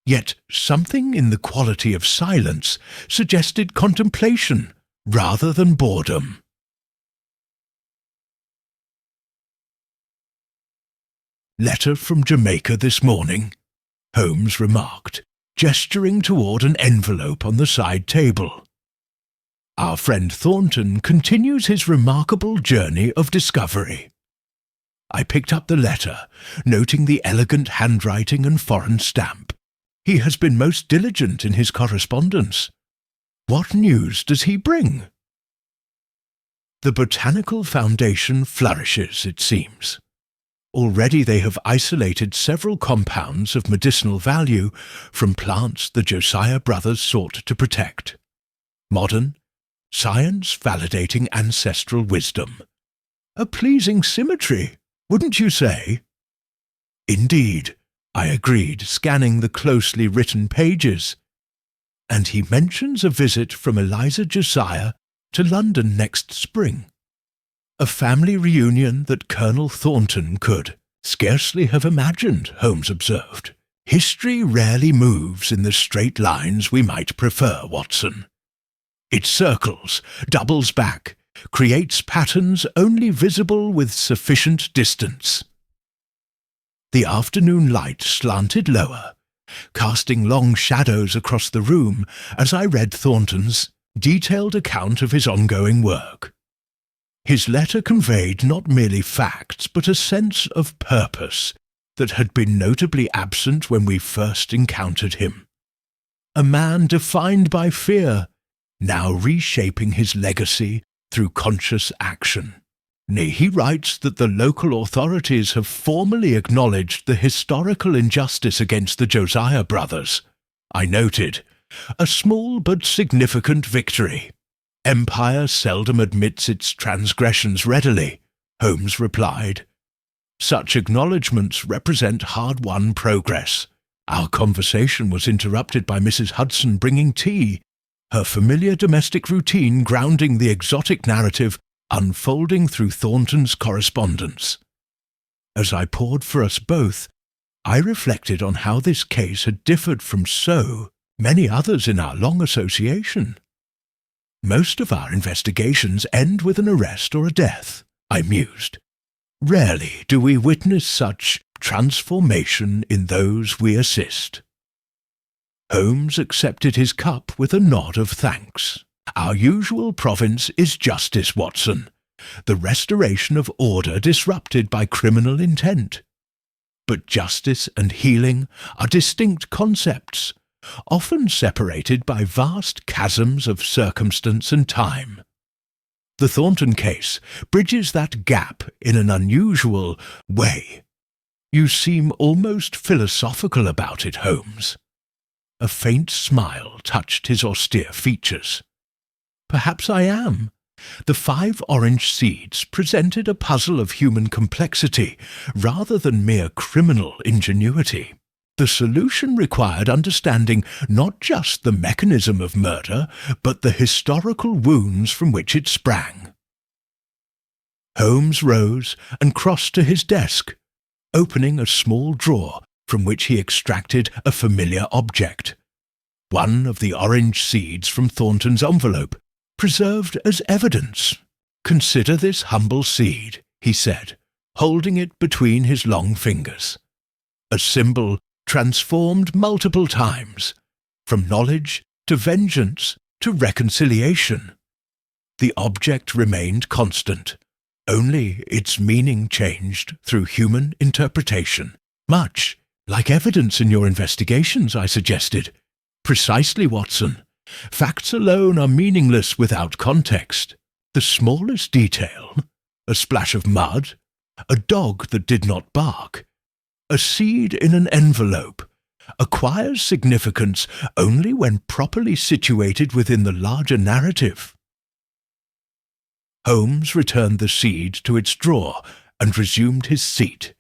Yet something in the quality of silence suggested contemplation rather than boredom. "Letter from Jamaica this morning," Holmes remarked, gesturing toward an envelope on the side table. "Our friend Thornton continues his remarkable journey of discovery." I picked up the letter, noting the elegant handwriting and foreign stamp. He has been most diligent in his correspondence. What news does he bring? The Botanical Foundation flourishes, it seems. Already they have isolated several compounds of medicinal value from plants the Josiah brothers sought to protect. Modern, science validating ancestral wisdom. A pleasing symmetry, wouldn't you say? Indeed, I agreed, scanning the closely written pages. And he mentions a visit from Eliza Josiah to London next spring. A family reunion that Colonel Thornton could scarcely have imagined, Holmes observed. History rarely moves in the straight lines we might prefer, Watson. It circles, doubles back, creates patterns only visible with sufficient distance. The afternoon light slanted lower, casting long shadows across the room as I read Thornton's detailed account of his ongoing work. His letter conveyed not merely facts, but a sense of purpose that had been notably absent when we first encountered him. A man defined by fear, now reshaping his legacy through conscious action. Nay, he writes that the local authorities have formally acknowledged the historical injustice against the Josiah brothers. I noted, a small but significant victory. Empire seldom admits its transgressions readily, Holmes replied. Such acknowledgments represent hard-won progress. Our conversation was interrupted by Mrs. Hudson bringing tea, her familiar domestic routine grounding the exotic narrative unfolding through Thornton's correspondence. As I poured for us both, I reflected on how this case had differed from so many others in our long association. Most of our investigations end with an arrest or a death, I mused. Rarely do we witness such transformation in those we assist. Holmes accepted his cup with a nod of thanks. Our usual province is justice, Watson, the restoration of order disrupted by criminal intent. But justice and healing are distinct concepts, often separated by vast chasms of circumstance and time. The Thornton case bridges that gap in an unusual way. You seem almost philosophical about it, Holmes. A faint smile touched his austere features. Perhaps I am. The 5 orange seeds presented a puzzle of human complexity rather than mere criminal ingenuity. The solution required understanding not just the mechanism of murder, but the historical wounds from which it sprang. Holmes rose and crossed to his desk, opening a small drawer from which he extracted a familiar object. One of the orange seeds from Thornton's envelope, preserved as evidence. "Consider this humble seed," he said, holding it between his long fingers. A symbol transformed multiple times, from knowledge to vengeance to reconciliation. The object remained constant, only its meaning changed through human interpretation. "Much like evidence in your investigations," I suggested. "Precisely, Watson. Facts alone are meaningless without context. The smallest detail, a splash of mud, a dog that did not bark, A seed in an envelope acquires significance only when properly situated within the larger narrative. Holmes returned the seed to its drawer and resumed his seat,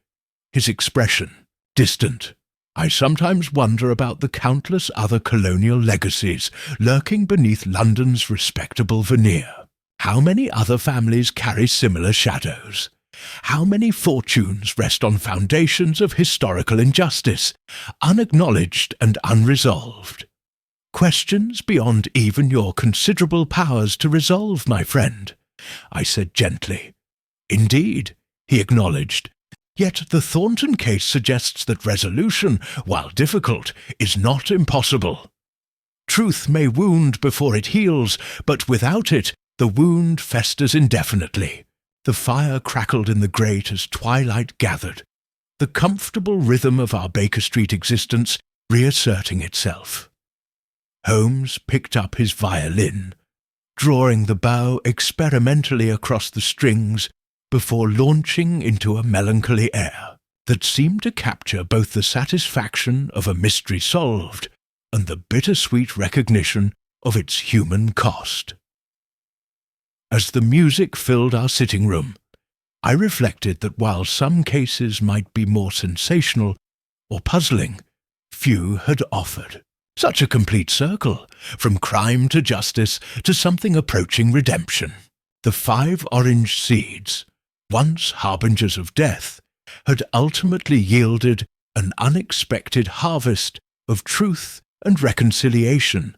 his expression distant. I sometimes wonder about the countless other colonial legacies lurking beneath London's respectable veneer. How many other families carry similar shadows? How many fortunes rest on foundations of historical injustice, unacknowledged and unresolved? Questions beyond even your considerable powers to resolve, my friend, I said gently. Indeed, he acknowledged, yet the Thornton case suggests that resolution, while difficult, is not impossible. Truth may wound before it heals, but without it, the wound festers indefinitely. The fire crackled in the grate as twilight gathered, the comfortable rhythm of our Baker Street existence reasserting itself. Holmes picked up his violin, drawing the bow experimentally across the strings before launching into a melancholy air that seemed to capture both the satisfaction of a mystery solved and the bittersweet recognition of its human cost. As the music filled our sitting room, I reflected that while some cases might be more sensational or puzzling, few had offered such a complete circle, from crime to justice to something approaching redemption. The 5 orange seeds, once harbingers of death, had ultimately yielded an unexpected harvest of truth and reconciliation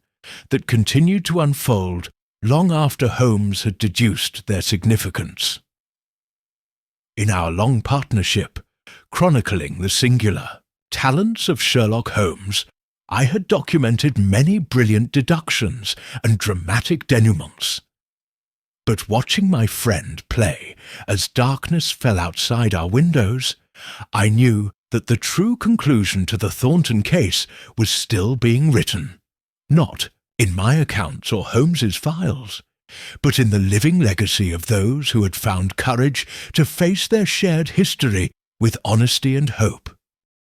that continued to unfold long after Holmes had deduced their significance. In our long partnership, chronicling the singular talents of Sherlock Holmes, I had documented many brilliant deductions and dramatic denouements. But watching my friend play as darkness fell outside our windows, I knew that the true conclusion to the Thornton case was still being written, not in my accounts or Holmes's files, but in the living legacy of those who had found courage to face their shared history with honesty and hope.